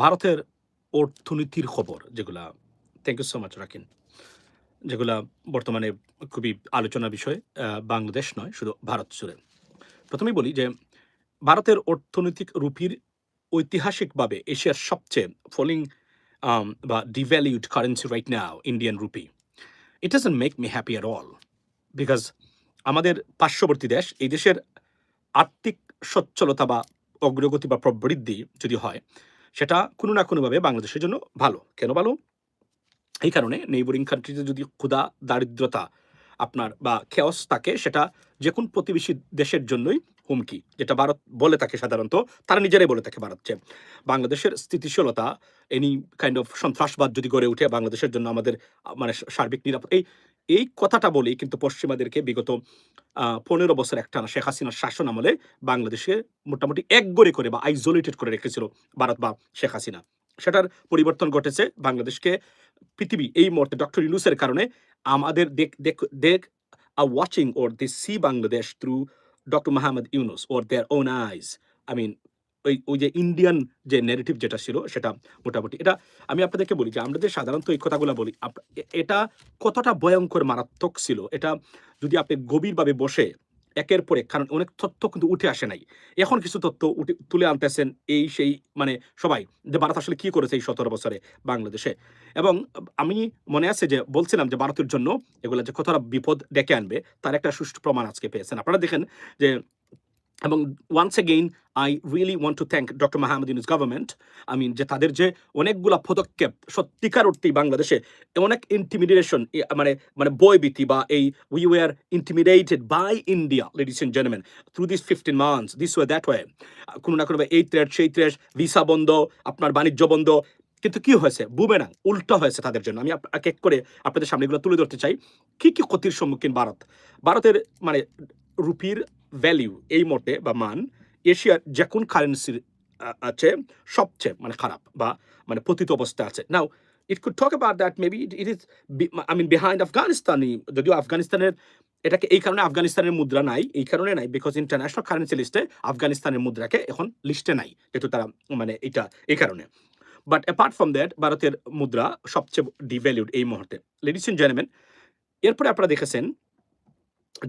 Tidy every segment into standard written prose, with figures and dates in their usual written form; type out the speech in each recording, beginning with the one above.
ভারতের অর্থনীতির খবর যেগুলা thank you so much Rakin. যেগুলা বর্তমানে খুবই আলোচনার বিষয় বাংলাদেশ নয় শুধু ভারত জুড়ে। প্রথমেই বলি যে ভারতের অর্থনৈতিক রুপির ঐতিহাসিকভাবে এশিয়ার সবচেয়ে ফলিং বা devalued currency right now Indian rupee. It doesn't make me happy at all because আমাদের পার্শ্ববর্তী দেশ এই দেশের আর্থিক সচ্ছলতা বা অগ্রগতি বা প্রবৃদ্ধি যদি হয় সেটা কোনো না কোনোভাবে বাংলাদেশের জন্য ভালো। কেন ভালো? এই কারণে নেইবরিং কান্ট্রিতে যদি ক্ষুধা, দারিদ্রতা আপনার বা খেয়স থাকে সেটা যে কোন প্রতিবেশী দেশের জন্যই হুমকি। যেটা ভারত বলে থাকে সাধারণত, তারা নিজেরাই বলে থাকে ভারত যে বাংলাদেশের স্থিতিশীলতা এনি কাইন্ড অফ সন্ত্রাসবাদ যদি গড়ে উঠে বাংলাদেশের জন্য আমাদের মানে সার্বিক নিরাপদ এই কথাটা বলেই কিন্তু পশ্চিমাদেরকে বিগত ১৫ বছর একটানা শেখ হাসিনার শাসন আমলে বাংলাদেশে মোটামুটি একগরে করে বা আইসোলেটেড করে রেখেছিল ভারত বা শেখ হাসিনা। সেটার পরিবর্তন ঘটেছে। বাংলাদেশকে পৃথিবী এই মুহূর্তে ডক্টর ইউনূসের কারণে আমাদের দেখ are watching or they see Bangladesh through doctor Mohammad Yunus or their own eyes. I mean ওই যে ইন্ডিয়ান যে ন্যারেটিভ যেটা ছিল সেটা মোটামুটি এটা আমি আপনাদেরকে বলি যে আমরা যে সাধারণত এই কথাগুলা বলি এটা কতটা ভয়ংকর মারাত্মক ছিল এটা যদি আপনি গভীরভাবে বসে একের পর এক, কারণ অনেক তথ্য কিন্তু উঠে আসে নাই। এখন কিছু তথ্য তুলে আনতেছেন এই সেই মানে সবাই যে ভারত আসলে কি করেছে এই ১৭ বছরে বাংলাদেশে। এবং আমি মনে আছে যে বলছিলাম যে ভারতের জন্য এগুলা যে কতটা বিপদ ডেকে আনবে তার একটা সুষ্ঠু প্রমাণ আজকে পেয়েছেন। আপনারা দেখেন যে এবং once again I really want to thank doctor Mahmud Yunus government. I mean যে তাদের যে অনেকগুলা পদক্ষেপ সত্যিকার অর্থেই বাংলাদেশে অনেক ইন্টিমিডিয়েশন মানে মানে বয়ভীতি বা এই we were intimidated by India ladies and gentleman through this ১৫ months this way that way. কোনো না কোনো এই থ্রেট সেই থ্রেট, ভিসা বন্ধ, আপনার বাণিজ্য বন্ধ। কিন্তু কি হয়েছে? বুমেরাং উল্টা হয়েছে তাদের জন্য। আমি এক এক করে আপনাদের সামনে এগুলো তুলে ধরতে চাই। কি ক্ষতির সম্মুখীন ভারত? ভারতের মানে রুপির ভ্যালু এই মুহূর্তে বা মান এশিয়ার যে কোন কারেন্সির আছে সবচেয়ে মানে খারাপ বা মানে পতিত অবস্থায় আছে। Now it could talk about that maybe it is I mean behind Afghanistani, যদিও আফগানিস্তানের এটাকে এই কারণে আফগানিস্তানের মুদ্রা নাই, এই কারণে নাই বিকজ ইন্টারন্যাশনাল কারেন্সি লিস্টে আফগানিস্তানের মুদ্রাকে এখন লিস্টে নাই। যেহেতু তারা মানে এটা এই কারণে। বাট অ্যাপার্ট ফ্রম দ্যাট ভারতের মুদ্রা সবচেয়ে ডিভ্যালুড এই মুহূর্তে। লেডিস এন্ড জেন্টলম্যান, এরপরে আপনারা দেখেছেন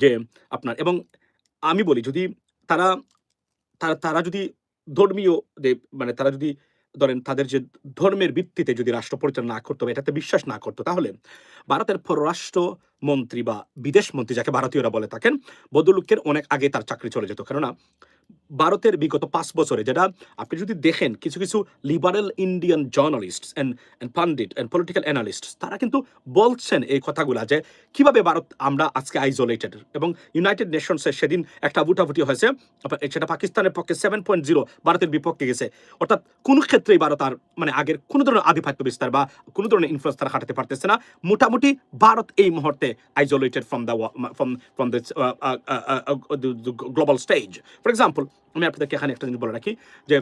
যে আপনার এবং আমি বলি যদি তারা তারা যদি ধর্মীয় যে মানে তারা যদি ধরেন তাদের যে ধর্মের ভিত্তিতে যদি রাষ্ট্র পরিচালনা না করতো বা এটাতে বিশ্বাস না করতো তাহলে ভারতের পররাষ্ট্র মন্ত্রী বা বিদেশ মন্ত্রী যাকে ভারতীয়রা বলে থাকেন বদলুকের অনেক আগে তার চাকরি চলে যেত। কেননা ভারতের বিগত ৫ বছরে যেটা আপনি যদি দেখেন কিছু কিছু liberal Indian journalists and pundit and political analyst তারা কিন্তু বলছেন এই কথাগুলা যে কিভাবে ভারত আমরা আজকে আইসোলেটেড। এবং ইউনাইটেড নেশনসের সেদিন একটা ভোটাভুটি হয়েছে, সেটা পাকিস্তানের পক্ষে 7.0 ভারতের বিপক্ষে গেছে। অর্থাৎ কোন ক্ষেত্রেই ভারত আর মানে আগের কোন ধরনের আধিপত্য বিস্তার বা কোন ধরনের ইনফ্লুয়েন্স তারা খাটাতে পারতেছে না। মোটামুটি ভারত এই মুহূর্তে isolated from the from the global stage. For example আমি আপনাদেরকে এখানে একটা জিনিস বলে রাখি যে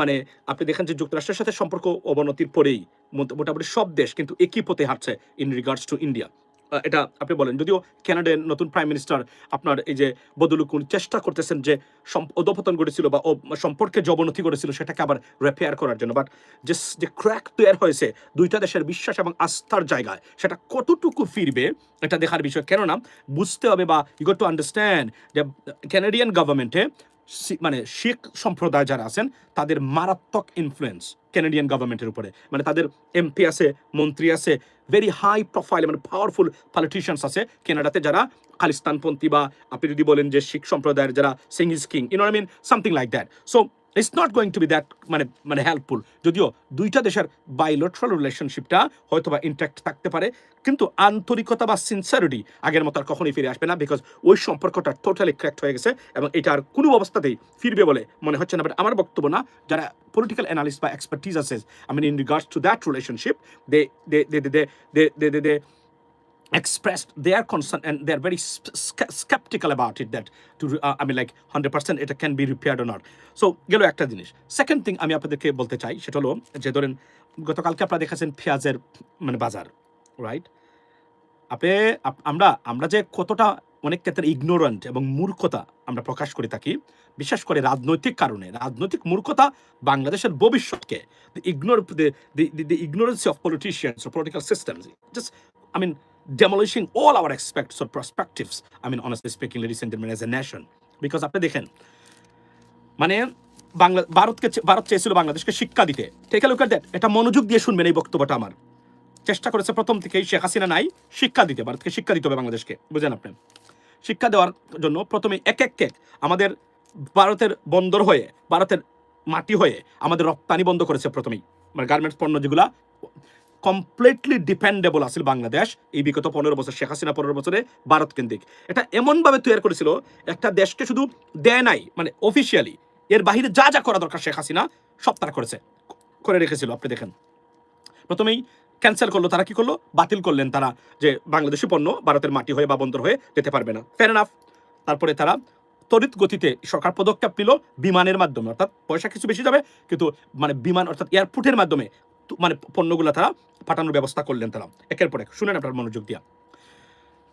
মানে আপনি দেখেন যে যুক্তরাষ্ট্রের সাথে সম্পর্ক অবনতির পরেই মোটামুটি সব দেশ কিন্তু একই পথে হাঁটছে ইন রিগার্ডস টু ইন্ডিয়া। এটা আপনি বলেন, যদিও কানাডার নতুন প্রাইম মিনিস্টার আপনার এই যে বদলুকুন চেষ্টা করতেছেন যে অধপতন ঘটেছিল বা সম্পর্কে যে অবনতি ঘটেছিল সেটাকে আবার রিপেয়ার করার জন্য। বাট যে ক্র্যাক তৈরি হয়েছে দুইটা দেশের বিশ্বাস এবং আস্থার জায়গায় সেটা কতটুকু ফিরবে এটা দেখার বিষয়। কেননা বুঝতে হবে বা ইউ গট টু আন্ডারস্ট্যান্ড যে ক্যানাডিয়ান গভর্নমেন্টে মানে শিখ সম্প্রদায় যারা আছেন তাদের মারাত্মক ইনফ্লুয়েন্স ক্যানাডিয়ান গভর্নমেন্টের উপরে। মানে তাদের এমপি আছে, মন্ত্রী আছে, ভেরি হাই প্রোফাইল মানে পাওয়ারফুল পলিটিশিয়ানস আছে কেনাডাতে যারা খালিস্তানপন্থী বা আপনি যদি বলেন যে শিখ সম্প্রদায়ের যারা Singh is king, you know I mean something like that. So it's not going to be that মানে হেল্পফুল। যদিও দুইটা দেশের বাইলেটারাল রিলেশনশিপটা হয়তো বা ইন্ট্যাক্ট থাকতে পারে, কিন্তু আন্তরিকতা বা সিনসারিটি আগের মতো আর কখনোই ফিরে আসবে না বিকজ ওই সম্পর্কটা টোটালি ক্র্যাক্ট হয়ে গেছে এবং এটা আর কোনো অবস্থাতেই ফিরবে বলে মনে হচ্ছে না। বাট আমার বক্তব্য না, যারা পলিটিক্যাল অ্যানালিস্ট বা এক্সপার্টিজ আছে I mean in regards to that relationship they expressed their concern and they're very skeptical about it that to I mean like 100% it can be repaired or not. So গেল একটা জিনিস। Second thing আমি আপনাদেরকে বলতে চাই সেটা হলো যে ধরেন গতকালকে আপনারা দেখেছেন পেঁয়াজের মানে বাজার, রাইট? আপনি আমরা যে কতটা অনেক ক্ষেত্রে ইগনোরেন্ট এবং মূর্খতা আমরা প্রকাশ করে থাকি, বিশেষ করে রাজনৈতিক কারণে, রাজনৈতিক মূর্খতা বাংলাদেশের ভবিষ্যৎকে, the ignorance of politicians or political systems, just, I mean, demolishing all our aspects or perspectives, I mean, honestly speaking, ladies and gentlemen, as a nation. Because আপনি দেখেন, মানে ভারত চেয়েছিল বাংলাদেশকে শিক্ষা দিতে। Take a look at that. এটা মনোযোগ দিয়ে শুনবেন এই বক্তব্যটা আমার। চেষ্টা করেছে প্রথম থেকেই শেখ হাসিনা নাই শিক্ষা দিতে, ভারতকে শিক্ষা দিতে হবে বাংলাদেশকে, বুঝেন আপনি। শিক্ষা দেওয়ার জন্য প্রথমে এক আমাদের ভারতের বন্দর হয়ে, ভারতের মাটি হয়ে আমাদের রপ্তানি বন্ধ করেছে প্রথমেই, মানে গার্মেন্টস পণ্য যেগুলা কমপ্লিটলি ডিপেন্ডেবল আছিল বাংলাদেশ এই বিগত 15 বছর, শেখ হাসিনা 15 বছরে ভারত কেন্দ্রিক। এটা এমনভাবে তৈরি করেছিল, একটা দেশকে শুধু দেয় নাই মানে অফিসিয়ালি, এর বাহিরে যা যা করা দরকার শেখ হাসিনা সব তারা করে রেখেছিল। আপনি দেখেন প্রথমেই ক্যান্সেল করলো তারা, কি করলো, বাতিল করলেন তারা যে বাংলাদেশি পণ্য ভারতের মাটি হয়ে বা বন্দর হয়ে যেতে পারবে না, ফেয়ার এনাফ। তারপরে তারা তড়িৎ গতিতে সরকার পদক্ষেপ নিল বিমানের মাধ্যমে, অর্থাৎ পয়সা কিছু বেশি যাবে কিন্তু মানে বিমান অর্থাৎ এয়ারপোর্টের মাধ্যমে মানে পণ্যগুলো তারা পাঠানোর ব্যবস্থা করলেন তারা, একের পর এক। শুনেন আপনার মনোযোগ দিয়া,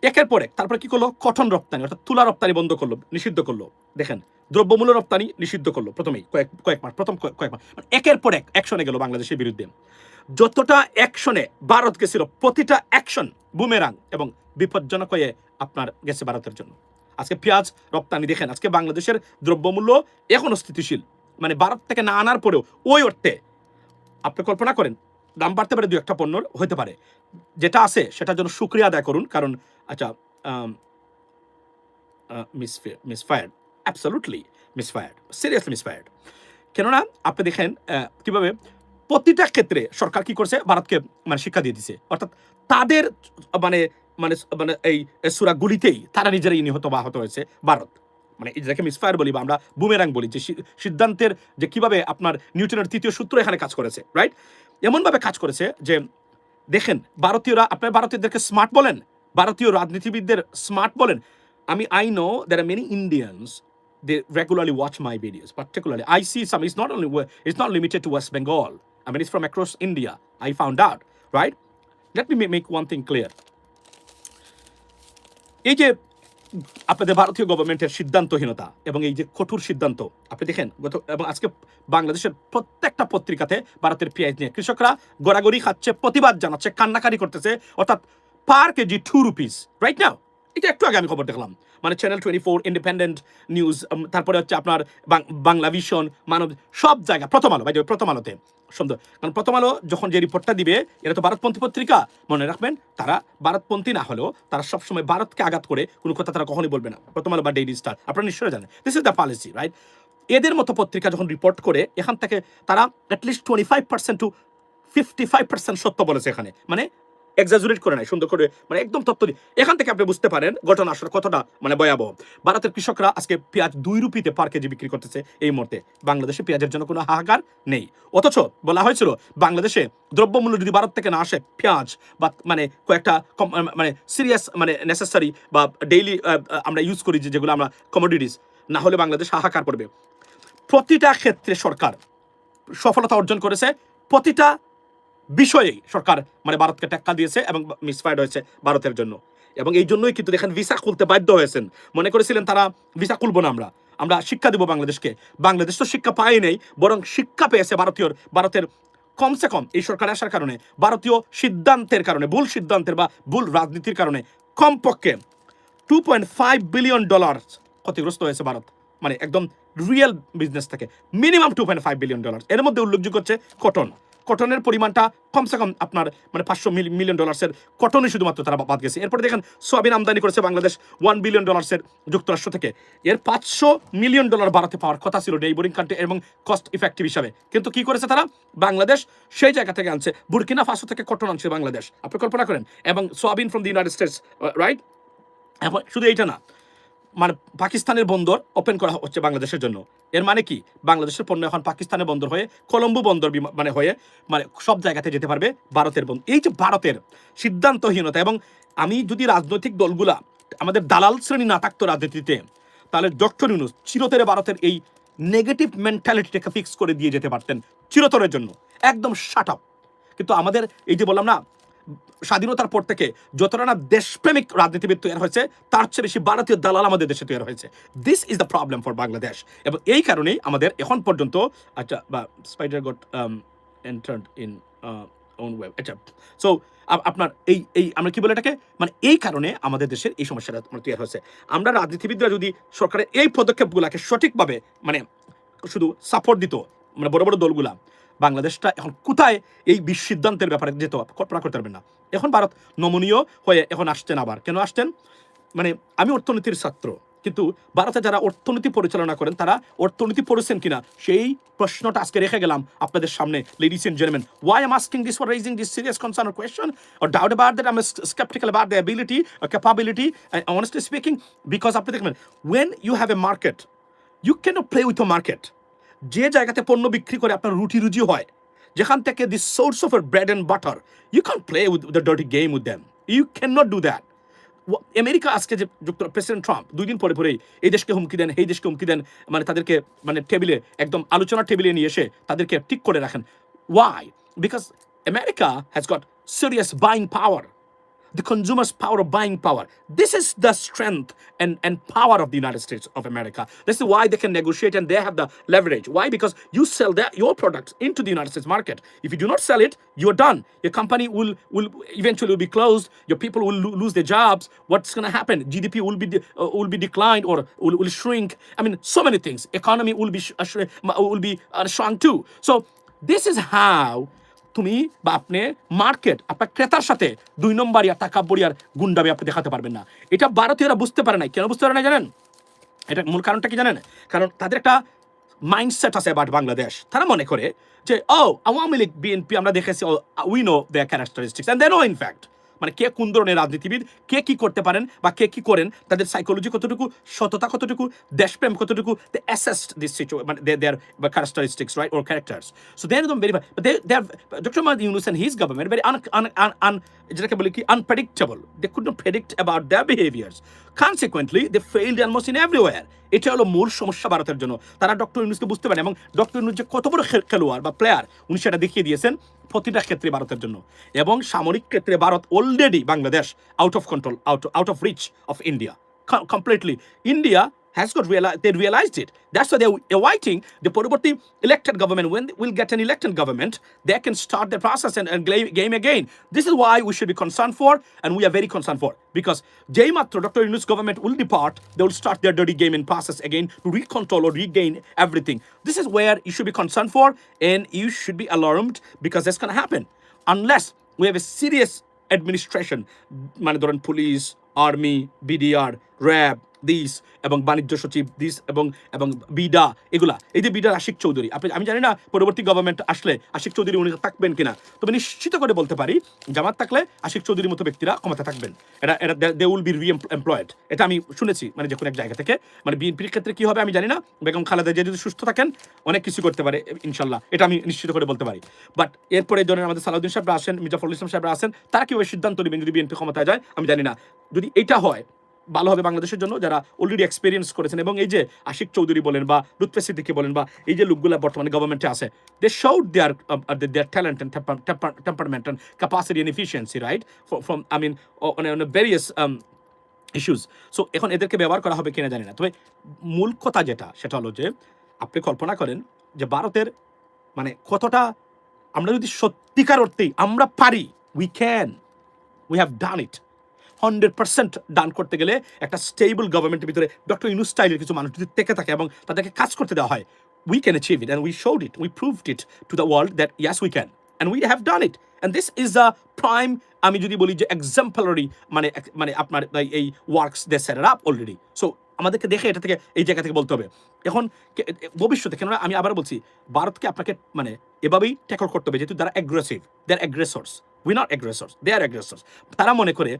একের পর এক। তারপরে কি করলো, কটন রপ্তানি অর্থাৎ তুলা রপ্তানি বন্ধ করলো, নিষিদ্ধ করলো। দেখেন দ্রব্যমূল্য রপ্তানি নিষিদ্ধ করলো প্রথমেই কয়েক মাস, একের পর এক অ্যাকশনে গেল বাংলাদেশের বিরুদ্ধে। যতটা অ্যাকশনে ভারত গেছিল, প্রতিটা অ্যাকশন বুমেরাং এবং বিপজ্জনক হয়ে আপনার গেছে ভারতের জন্য। আজকে পেঁয়াজ রপ্তানি দেখেন, আজকে বাংলাদেশের দ্রব্যমূল্য এখনো স্থিতিশীল, মানে ভারত থেকে না আনার পরেও ওই অর্থে আপনি কল্পনা করেন দাম বাড়তে পারে, দু একটা পণ্যর হতে পারে, যেটা আছে সেটার জন্য শুকরিয়া আদায় করুন। কারণ আচ্ছা, মিসফায়ার্ড, অ্যাবসলুটলি মিসফায়ার্ড, সিরিয়াসলি মিসফায়ার্ড। কেননা আপনি দেখেন কিভাবে প্রতিটা ক্ষেত্রে সরকার কি করছে, ভারতকে মানে শিক্ষা দিয়ে দিছে, অর্থাৎ তাদের মানে মানে মানে এই সুরাগুলিতেই তারা নিজেরাই নিহত বা আহত হয়েছে ভারত। মানে এটাকে মিসফায়ার বলি বা আমরা বুমেরাং বলি, যে সিদ্ধান্তের যে কিভাবে আপনার নিউটনের তৃতীয় সূত্র এখানে কাজ করেছে, রাইট? এমনভাবে কাজ করেছে যে দেখেন ভারতীয়রা, আপনার ভারতীয়দেরকে স্মার্ট বলেন, ভারতীয় রাজনীতিবিদদের স্মার্ট বলেন। I know there are many Indians, they regularly watch my videos. Particularly, I see some. It's not limited to West Bengal. I mean, it's from across India. I found out, right? Let me make one thing clear. এই যে আপনাদের ভারতীয় গভর্নমেন্টের সিদ্ধান্তহীনতা এবং এই যে কঠোর সিদ্ধান্ত, আপনি দেখেন এবং আজকে বাংলাদেশের প্রত্যেকটা পত্রিকাতে ভারতের পেঁয়াজ নিয়ে কৃষকরা গড়াগড়ি খাচ্ছে, প্রতিবাদ জানাচ্ছে, কান্নাকারি করতেছে, অর্থাৎ পার কেজি 2 রুপিস রাইট নাও। এটা একটু আগে আমি খবর দেখলাম, মানে চ্যানেল 24, ইন্ডিপেন্ডেন্ট নিউজ, তারপরে হচ্ছে আপনার বাংলা ভিশন, মানব, সব জায়গা, প্রথম আলো, প্রথম আলোতে সুন্দর। কারণ প্রথম আলো যখন যে রিপোর্টটা দিবে, এটা তো ভারতপন্থী পত্রিকা, মনে রাখবেন তারা ভারতপন্থী না হলেও তারা সবসময় ভারতকে আঘাত করে কোনো কথা তারা কখনোই বলবে না। প্রথম আলো বা ডেইলি স্টার, আপনারা নিশ্চয়ই জানেন, this is the policy, right? এদের মতো পত্রিকা যখন রিপোর্ট করে, এখান থেকে তারা অ্যাটলিস্ট 25% to 55% সত্য বলেছে এখানে, মানে এক্সাজুরেট করে নাই, সুন্দর করে, মানে একদম তথ্য দিয়ে। এখান থেকে আপনি বুঝতে পারেন ঘটনা আসলে কতটা মানে ভয়াবহ। ভারতের কৃষকরা আজকে পেঁয়াজ 2 রুপিতে পার কেজি বিক্রি করতেছে এই মুহূর্তে। বাংলাদেশে পেঁয়াজের জন্য কোনো হাহাকার নেই, অথচ বলা হয়েছিল বাংলাদেশে দ্রব্যমূল্য যদি ভারত থেকে না আসে, পেঁয়াজ বা মানে কয়েকটা মানে সিরিয়াস মানে নেসেসারি বা ডেইলি আমরা ইউজ করি যেগুলো আমরা কমোডিটিস, না হলে বাংলাদেশ হাহাকার পড়বে। প্রতিটা ক্ষেত্রে সরকার সফলতা অর্জন করেছে, প্রতিটা বিষয়েই সরকার মানে ভারতকে টেক্কা দিয়েছে এবং মিসফায়ার্ড হয়েছে ভারতের জন্য। এবং এই জন্যই কিন্তু দেখেন ভিসা খুলতে বাধ্য হয়েছেন। মনে করেছিলেন তারা ভিসা খুলবো না, আমরা শিক্ষা দেবো বাংলাদেশকে। বাংলাদেশ তো শিক্ষা পায় নেই, বরং শিক্ষা পেয়েছে ভারতের কমসে কম এই সরকার আসার কারণে, ভারতীয় সিদ্ধান্তের কারণে, ভুল সিদ্ধান্তের বা ভুল রাজনীতির কারণে কমপক্ষে $2.5 বিলিয়ন ক্ষতিগ্রস্ত হয়েছে ভারত, মানে একদম রিয়েল বিজনেস থেকে মিনিমাম $2.5 বিলিয়ন। এর মধ্যে উল্লেখযোগ্য হচ্ছে কটনের পরিমাণটা কমসে কম আপনার মানে $500 মিলিয়ন কটনই শুধুমাত্র তারা বাদ গেছে। এরপরে দেখেন সোয়াবিন আমদানি করেছে বাংলাদেশ $1 বিলিয়ন যুক্তরাষ্ট্র থেকে, এর $500 মিলিয়ন ভারতে পাওয়ার কথা ছিল নেইবরিং কান্ট্রি এবং কস্ট ইফেক্টিভ হিসাবে। কিন্তু কি করেছে তারা, বাংলাদেশ সেই জায়গা থেকে আনছে, বুরকিনা ফাসো থেকে কটন আনছে বাংলাদেশ, আপনি কল্পনা করেন, এবং soybean from the United states, right? এখন শুধু এইটা না, মানে পাকিস্তানের বন্দর ওপেন করা হচ্ছে বাংলাদেশের জন্য। এর মানে কি, বাংলাদেশের পণ্য এখন পাকিস্তানের বন্দর হয়ে কলম্বো বন্দর মানে হয়ে মানে সব জায়গাতে যেতে পারবে ভারতের বন্দর। এই যে ভারতের সিদ্ধান্তহীনতা, এবং আমি যদি রাজনৈতিক দলগুলা আমাদের দালাল শ্রেণী না থাকতো রাজনীতিতে, তাহলে ডক্টর ইউনূস চিরতরে ভারতের এই নেগেটিভ মেন্টালিটিটাকে ফিক্স করে দিয়ে যেতে পারতেন চিরতরের জন্য, একদম শাট আপ। কিন্তু আমাদের এই যে বললাম না, স্বাধীনতার পর থেকে যতটা না দেশপ্রেমিক রাজনীতিবিদ তৈরি হয়েছে তার চেয়ে বেশি ভারতীয় দালাল আমাদের দেশে তৈরি হয়েছে। This is the problem for Bangladesh. এবং এই কারণেই আমাদের এখন পর্যন্ত আচ্ছা বা spider got entered in own web আচ্ছা সো আপনার এই এই আমরা কি বলে এটাকে মানে এই কারণে আমাদের দেশের এই সমস্যাটা তৈরি হয়েছে। আমরা রাজনীতিবিদরা যদি সরকারের এই পদক্ষেপগুলোকে সঠিকভাবে মানে শুধু সাপোর্ট দিত মানে বড় বড় দলগুলা, বাংলাদেশটা এখন কোথায় এই সিদ্ধান্তের ব্যাপারে যেত কল্পনা করতে পারবেন না। এখন ভারত নমনীয় হয়ে এখন আসছেন। আবার কেন আসছেন? মানে আমি অর্থনীতির ছাত্র, কিন্তু ভারতে যারা অর্থনীতি পরিচালনা করেন তারা অর্থনীতি পড়েছেন কিনা সেই প্রশ্নটা আজকে রেখে গেলাম আপনাদের সামনে। Ladies and gentleman, why I'm asking this for raising this serious concern or question or doubt about that, I'm skeptical about the ability or capability, honestly speaking, because আপনি দেখবেন when you have a market you cannot play with the market। যে জায়গাতে পণ্য বিক্রি করে আপনার রুটি রুজি হয়, যেখান থেকে the source of bread and butter, you can play with the dirty game with them, you can not do that. America আজকে যে প্রেসিডেন্ট ট্রাম্প 2 দিন পরে পরেই এই দেশকে হুমকি দেন, এই দেশকে হুমকি দেন, মানে তাদেরকে মানে টেবিলে একদম আলোচনার টেবিলে নিয়ে এসে তাদেরকে ঠিক করে রাখেন। Why? Because America has got serious buying power, the consumer's power of buying power. This is the strength and power of the United States of America. This is why they can negotiate and they have the leverage. Why? Because you sell your products into the United States market. If you do not sell it, you're done. Your company will eventually be closed. Your people will lose their jobs. What's going to happen? GDP will be declined or will shrink. I mean, so many things. Economy will be shrunk too. So this is how তুমি বা আপনি market আপনার ক্রেতার সাথে 2 নম্বরই আর টাকাব্বরি আর গুন্ডামি আপনি দেখাতে পারবেন না। এটা ভারতীয়রা বুঝতে পারে না। কেন বুঝতে পারে না জানেন? এটা মূল কারণটা কি জানেন? কারণ তাদের একটা মাইন্ডসেট আছে অ্যাবাউট বাংলাদেশ। তারা মনে করে যে আওয়ামী লীগ বিএনপি আমরা দেখেছি, we know their characteristics and they know in fact মানে কে কোন ধরনের রাজনীতিবিদ, কে কি করতে পারেন বা কে কি করেন, তাদের সাইকোলজি কতটুকু, সততা কতটুকু, দেশপ্রেম কতটুকু, দে অ্যাসেসড দিস সিচুয়েশন মানে their characteristics right or characters. So they are very they are doctor Mohammad Yunus and his government very যেটাকে বলে কি unpredictable. They could not predict about their behaviours. Consequently they failed almost in everywhere. এটা হলো মূল সমস্যা ভারতের জন্য। তারা ডক্টর ইউনূসকে বুঝতে পারেন এবং ডক্টর ইউনূস যে কত বড় খেলোয়াড় বা প্লেয়ার উনি সেটা দেখিয়ে দিয়েছেন প্রতিটা ক্ষেত্রে ভারতের জন্য। এবং সামরিক ক্ষেত্রে Bharat already Bangladesh out of control, out of reach of India completely. India has got they realized it. That's why they're awaiting the Purabhati elected government. When we'll get an elected government, they can start the process and game again. This is why we should be concerned for, and we are very concerned for, because Jai Matra, Dr. Yunus government will depart, they will start their dirty game and process again to recontrol or regain everything. This is where you should be concerned for, and you should be alarmed, because that's going to happen unless we have a serious administration, মানে ধরেন police, army, BDR, RAB, this এবং বাণিজ্য সচিব this এবং BIDA, এগুলা এই যে বিডার আশিক চৌধুরী, আমি জানি না পরবর্তী গভর্নমেন্ট আসলে আশিক চৌধুরী উনি থাকবেন কিনা, তবে নিশ্চিত করে বলতে পারি জামাত থাকলে আশিক চৌধুরীর মতো ব্যক্তিরা ক্ষমতা থাকবেন। এটা দে উইল বি রি-এমপ্লয়েড। এটা আমি শুনেছি মানে যে কোনো এক জায়গা থেকে। মানে বিএনপির ক্ষেত্রে কি হবে আমি জানি না। বেগম খালেদা জিয়া যদি সুস্থ থাকেন অনেক কিছু করতে পারে ইনশাল্লাহ, এটা আমি নিশ্চিত করে বলতে পারি। বাট এরপরে এই ধরনের আমাদের সালাউদ্দিন সাহেবরা আসেন, মির্জা ফখরুল ইসলাম সাহেবরা আসেন, তারা কীভাবে সিদ্ধান্ত নেবেন যদি বিএনপি ক্ষমতায় যায় আমি জানি না। যদি এটা হয় ভালো হবে বাংলাদেশের জন্য, যারা অলরেডি এক্সপিরিয়েন্স করেছেন। এবং এই যে আশিক চৌধুরী বলেন বা লুৎফে সিদ্দিকী বলেন বা এই যে লোকগুলো বর্তমানে গভর্নমেন্টে আছে, they showed their talent and temperament and capacity and efficiency right from I mean on various issues. So এখন এদেরকে ব্যবহার করা হবে কিনা জানি না। তবে মূল কথা যেটা সেটা হলো যে আপনি কল্পনা করেন যে ভারতের মানে কতটা আমরা যদি সত্যিকার অর্থেই আমরা পারি, উই হ্যাভ ডান ইট 100% ডান করতে গেলে একটা স্টেবল গভর্নমেন্টের ভিতরে ডক্টর ইউনূস স্টাইলের কিছু মানুষ যদি থেকে থাকে এবং তাদেরকে কাজ করতে দেওয়া হয়, we can achieve it and we showed it, we proved it to the world that yes we can and we have done it and this is a prime আমি যদি বলি যে exemplary মানে আপনার এই ওয়ার্কস দে সেট আপ অলরেডি। সো আমাদেরকে দেখে এটা থেকে এই জায়গা থেকে বলতে হবে এখন ভবিষ্যতে, কেননা আমি আবার বলছি ভারতকে আপনাকে মানে এভাবেই ট্যাকল করতে হবে যেহেতু তারা aggressive, they are aggressors, we not aggressors, they are aggressors. তারা মনে করে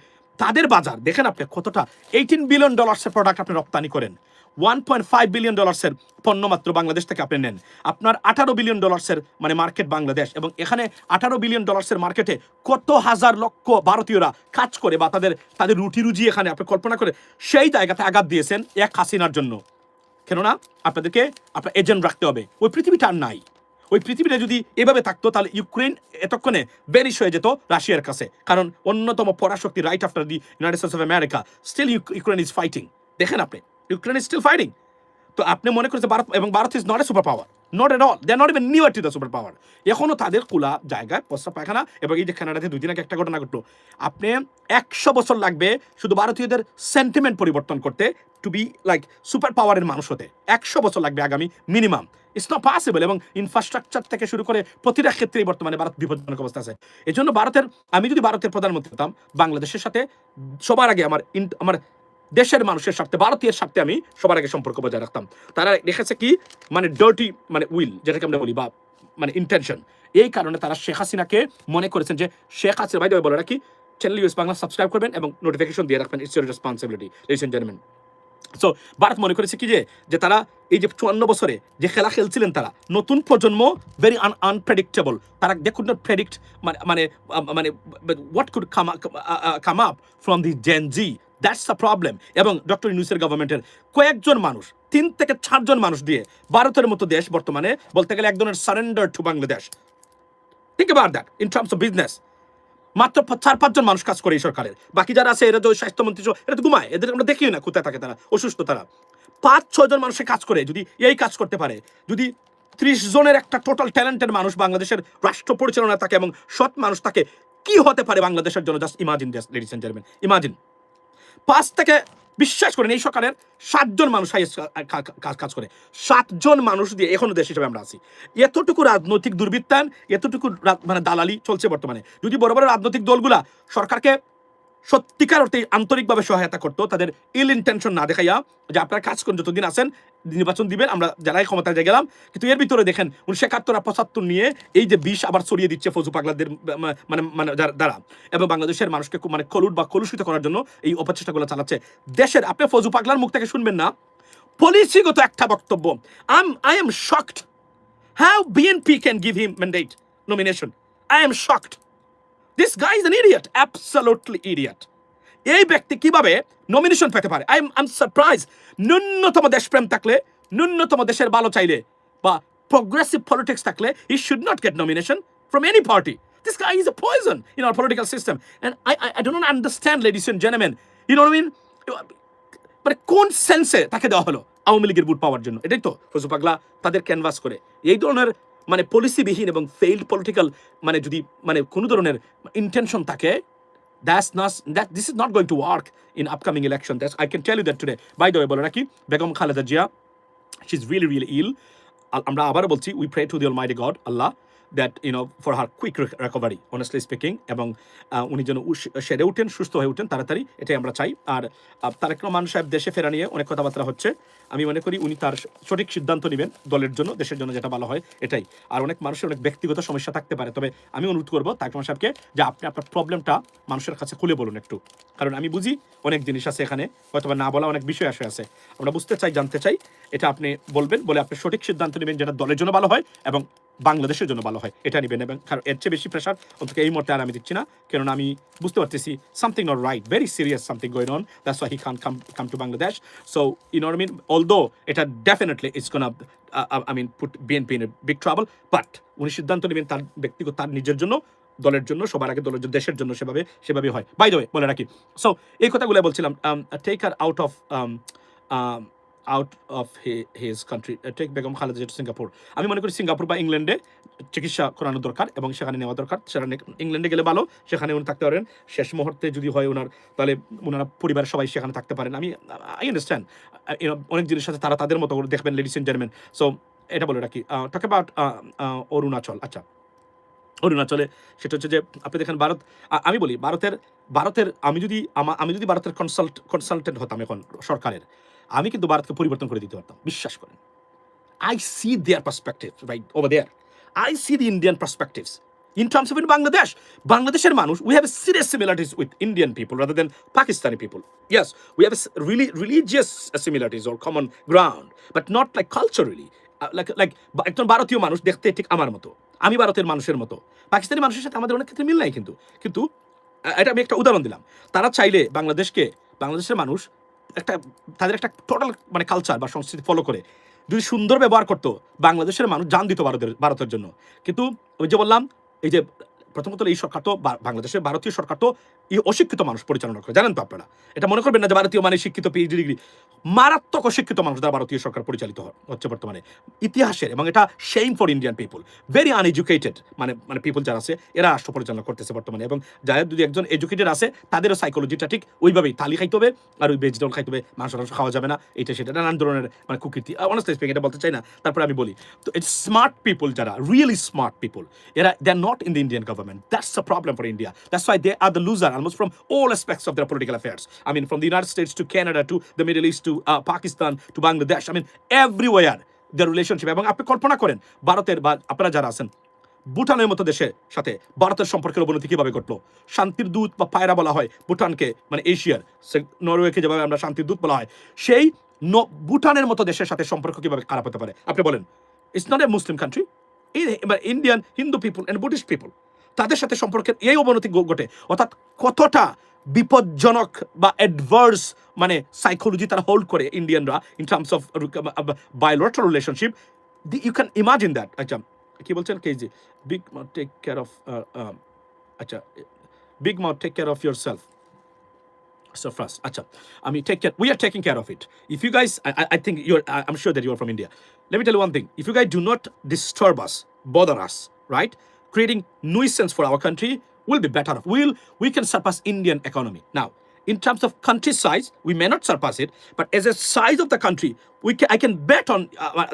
তাদের বাজার দেখেন আপনি কতটা, $18 বিলিয়ন প্রোডাক্ট আপনি রপ্তানি করেন, $1.5 বিলিয়ন পণ্য মাত্র বাংলাদেশ থেকে আপনি নেন। আপনার $18 বিলিয়ন মানে মার্কেট বাংলাদেশ, এবং এখানে $18 বিলিয়ন মার্কেটে কত হাজার লক্ষ ভারতীয়রা কাজ করে বা তাদের রুটি রুজি এখানে আপনি কল্পনা করে সেই জায়গাতে আঘাত দিয়েছেন এক হাসিনার জন্য। কেননা আপনাদেরকে আপনার এজেন্ট রাখতে হবে, ওই পৃথিবীটা আর নাই, ওই পৃথিবীটা যদি এভাবে থাকতো তাহলে ইউক্রেন এতক্ষণে বেনিশ হয়ে যেত রাশিয়ার কাছে, কারণ অন্যতম পরাশক্তি right after the United States of America, still Ukraine is fighting. দেখেন আপনি, ইউক্রেন ইজ স্টিল ফাইটিং। তো আপনি মনে করছেন ভারত, এবং Bharat is not a super power, not at all, they are not even near to the super power. এখনও তাদের খোলা জায়গায় প্রস্তাব পায়খানা, এবং এই যে কানাডাতে 2 দিন আগে একটা ঘটনা ঘটলো, আপনি 100 বছর লাগবে শুধু ভারতীয়দের সেন্টিমেন্ট পরিবর্তন করতে, টু বি লাইক সুপার পাওয়ারের মানুষ হতে 100 বছর লাগবে আগামী মিনিমাম। It's not possible. এবং ইনফ্রাস্ট্রাকচার থেকে শুরু করে প্রতিটা ক্ষেত্রেই বর্তমানে ভারত বিপজ্জনক অবস্থা আছে। এই জন্য ভারতের, আমি যদি ভারতের প্রধানমন্ত্রী হতাম, বাংলাদেশের সাথে সবার আগে আমার দেশের মানুষের স্বার্থে, ভারতীয় স্বার্থে আমি সবার আগে সম্পর্ক বজায় রাখতাম। তারা রেখেছে কি, মানে ডার্টি, মানে উইল যেটাকে আমরা বলি, বা মানে ইন্টেনশন। এই কারণে তারা শেখ হাসিনাকে মনে করেছেন যে শেখ হাসিনা, ভাই বলে রাখি, চ্যানেল ইউএস বাংলা সাবস্ক্রাইব করবেন এবং নোটিফিকেশন দিয়ে রাখবেন, it's your responsibility ladies and gentleman. So Bharat মনে করেছে কি যে তারা এই যে 54 বছরে যে খেলা খেলছিলেন, তারা নতুন প্রজন্ম ভেরি আনপ্রেডিক্টেবল, তারা দে কুড নট প্রেডিক্ট মানে what could come up from the gen Z, that's the problem. এবং ডক্টর ইউনূসের গভর্নমেন্টের কয়েকজন মানুষ, 3 থেকে 4 জন মানুষ দিয়ে ভারতের মতো দেশ বর্তমানে বলতে গেলে এক ধরনের surrender to Bangladesh. Think about that in terms of business. মাত্র 4-5 জন মানুষ কাজ করে এই সরকারের, বাকি যারা আছে এরা তো স্বাস্থ্যমন্ত্রী, এরা তো ঘুমায়, এদের আমরা দেখিও না কোথায় থাকে, তারা অসুস্থ। তারা 5-6 জন মানুষের কাজ করে, যদি এই কাজ করতে পারে, যদি 30 জনের একটা টোটাল ট্যালেন্টেড মানুষ বাংলাদেশের রাষ্ট্র পরিচালনা থাকে এবং সৎ মানুষ থাকে, কি হতে পারে বাংলাদেশের জন্য? Just imagine this ladies and gentleman, imagine. 5 থেকে, বিশ্বাস করেন, এই সরকারের 7 জন মানুষ কাজ করে, 7 জন মানুষ দিয়ে এখনো দেশ হিসেবে আমরা আছি। এতটুকু রাজনৈতিক দুর্বৃত্তায়ন, এতটুকু মানে দালালি চলছে বর্তমানে। যদি বড় বড় রাজনৈতিক দলগুলা সরকারকে সত্যিকার অর্থে আন্তরিকভাবে সহায়তা করতো, তাদের ইল ইন্টেনশন না দেখাইয়া যে আপনারা কাজ করুন, যতদিন আসেন নির্বাচন দিবেন, আমরা যারাই ক্ষমতায় গেলাম, কিন্তু এর ভিতরে দেখেন 1971-75 নিয়ে এই যে বিষ আবার ছড়িয়ে দিচ্ছে ফজু পাগলাদের মানে দ্বারা, এবং বাংলাদেশের মানুষকে মানে কলুষিত করার জন্য এই অপচেষ্টাগুলো চালাচ্ছে দেশের। আপনি ফজু পাগলার মুখ থেকে শুনবেন না পলিসিগত একটা বক্তব্য। I am shocked how BNP can give him mandate nomination. I am shocked. This guy is an idiot, absolutely idiot. এই ব্যক্তি কিভাবে নমিনেশন পেতে পারে? I'm surprised. ন্যূনতম দেশপ্রেম থাকলে, ন্যূনতম দেশের ভালো চাইলে, বা progressive politics থাকলে, he should not get nomination from any party. This guy is a poison in our political system. And I do not understand, ladies and gentlemen. You know what I mean? মানে কোন সেন্সে তাকে দেওয়া হলো আওয়ামী লীগের vote পাওয়ার জন্য? এটাই তো ফজু পাগলা তাদের ক্যানভাস করে। এই ধরনের মানে পলিসিবিহীন এবং ফেইল্ড পলিটিক্যাল, মানে যদি মানে কোনো ধরনের ইন্টেনশন থাকে, this is not going to work in upcoming election. I can tell you that today. By the way, বলে রাখি, Begum Khaleda Zia, she's really really ill. আমরা আবার বলছি, we pray to the Almighty God, Allah, that for her quick recovery, honestly speaking, এবং উনি যেন সেরে উঠেন, সুস্থ হয়ে উঠেন তাড়াতাড়ি, এটাই আমরা চাই। আর তারেক রহমান সাহেব দেশে ফেরা নিয়ে অনেক কথাবার্তা হচ্ছে, আমি মনে করি উনি তার সঠিক সিদ্ধান্ত নেবেন দলের জন্য, দেশের জন্য যেটা ভালো হয় এটাই। আর অনেক মানুষের অনেক ব্যক্তিগত সমস্যা থাকতে পারে, তবে আমি অনুরোধ করবো তারেক রহমান সাহেবকে যে আপনি আপনার প্রবলেমটা মানুষের কাছে খুলে বলুন একটু, কারণ আমি বুঝি অনেক জিনিস আছে এখানে, হয়তো না বলা অনেক বিষয় আছে, আমরা বুঝতে চাই, জানতে চাই। এটা আপনি বলবেন, বলে আপনি সঠিক সিদ্ধান্ত নেবেন যেটা দলের জন্য ভালো হয় এবং বাংলাদেশের জন্য ভালো হয়, এটা নেবেন। এবং এর চেয়ে বেশি প্রেশার অন্তত এই মুহূর্তে আর আমি দিচ্ছি না, কেননা আমি বুঝতে পারতেছি something not right, very serious something going on, that's why he can't come to Bangladesh. So you know what I mean, although এটা definitely it's gonna put BNP in a big trouble, but উনি সিদ্ধান্ত নেবেন তার ব্যক্তিগত, তার নিজের জন্য, দলের জন্য, সবার আগে দলের জন্য, দেশের জন্য, সেভাবে হয়। বাই দ্য ওয়ে বলে রাখি, সো এই কথাগুলো বলছিলাম, take her out of his country, take Begum Khaleda Zia to Singapore. আমি মনে করি সিঙ্গাপুর বা ইংল্যান্ডে চিকিৎসা করানো দরকার এবং সেখানে নেওয়া দরকার। সেখানে ইংল্যান্ডে গেলে ভালো, সেখানে উনি থাকতে পারেন, শেষ মুহূর্তে যদি হয় ওনার, তাহলে ওনারা পরিবারের সবাই সেখানে থাকতে পারেন। আই আন্ডারস্ট্যান্ড, অনেক জিনিস আছে, তারা তাদের মতো দেখবেন, লেডিস এন্ড জেন্টলম্যান। সো এটা বলে রাখি, টক অ্যাবাউট অরুণাচল। আচ্ছা, অরুণাচলে সেটা হচ্ছে যে আপনি দেখেন ভারত, আমি বলি ভারতের আমি যদি ভারতের কনসালটেন্ট হতাম এখন সরকারের, আমি কিন্তু ভারতকে পরিবর্তন করে দিতে পারতাম, বিশ্বাস করেন। I see their perspectives right over there. I see the Indian perspectives. In terms of in Bangladesh, Bangladesh's মানুষ, we have serious similarities with Indian people rather than Pakistani people. Yes, we have really religious similarities or common ground, but not like culturally. Like একজন ভারতীয় মানুষ দেখতে ঠিক আমার মতো, আমি ভারতের মানুষের মতো। পাকিস্তানি মানুষের সাথে আমাদের অনেক ক্ষেত্রে মিল নাই, কিন্তু এটা আমি একটা উদাহরণ দিলাম। তারা চাইলে বাংলাদেশের মানুষ তাদের একটা টোটাল মানে কালচার বা সংস্কৃতি ফলো করে, যদি সুন্দর ব্যবহার করতো, বাংলাদেশের মানুষ জান দিত ভারতের জন্য। কিন্তু ওই যে বললাম, এই যে প্রথমত এই সরকার তো বাংলাদেশের ভারতীয় সরকার তো এই অশিক্ষিত মানুষ পরিচালনা করে, জানেন তো আপনারা। এটা মনে করবেন না যে ভারতীয় মানে শিক্ষিত, পিএইচডি ডিগ্রি। মারাত্মক অশিক্ষিত মানুষ দ্বারা ভারতীয় সরকার পরিচালিত হচ্ছে বর্তমানে ইতিহাসের, এবং এটা shame for Indian people, very uneducated মানে পিপল যারা আছে এরা রাষ্ট্র পরিচালনা করতেছে বর্তমানে। এবং যারা যদি একজন এডুকেটেড আছে তাদেরও সাইকোলজিটা ঠিক ওইভাবেই, থালি খাইতে হবে আর ওই ভেজিটেবল খাইতে হবে, মাংস খাওয়া যাবে না, এটা সেটা নানান ধরনের মানে কুকীর্তি। অনেস্টলি স্পিকিং এটা বলতে চাই না, তারপরে আমি বলি তো ইটস স্মার্ট পিপল, যারা রিয়েলি স্মার্ট পিপল, এরা they are not in the Indian government. That's the problem for India. That's why they are the loser almost from all aspects of their political affairs. I mean, from the United States to Canada to the Middle East to Pakistan to Bangladesh. I mean, everywhere their relationship. এবং আপনি কল্পনা করেন ভারতের বা আপনারা যারা আছেন ভুটানের মতো দেশের সাথে ভারতের সম্পর্কের অবনতি কিভাবে ঘটলো। শান্তির দূত বা পায়রা বলা হয় ভুটানকে, মানে এশিয়ার নরওয়েকে যেভাবে আমরা শান্তির দূত বলা হয়, সেই ভুটানের মতো দেশের সাথে সম্পর্ক কিভাবে খারাপ হতে পারে আপনি বলেন। It's not a Muslim country, Indian Hindu people and Buddhist people, তাদের সাথে সম্পর্কের এই অবনতি ঘটে। অর্থাৎ কতটা বিপজ্জনক বা অ্যাডভার্স মানে সাইকোলজি তারা হোল্ড করে ইন্ডিয়ানরা in terms of bilateral relationship. You can imagine that. আচ্ছা কি বলছেন KG, big mouth take care of, আচ্ছা big mouth take care of your self. So first, acha, I mean, we are taking care of it. If you guys, I think I'm sure that you are from India. Let me tell you one thing. If you guys do not disturb us, bother us, right? Creating nuisance for our country, we'll be better off. We can surpass Indian economy. Now, in terms of country size, we may not surpass it, but as a size of the country, I can bet on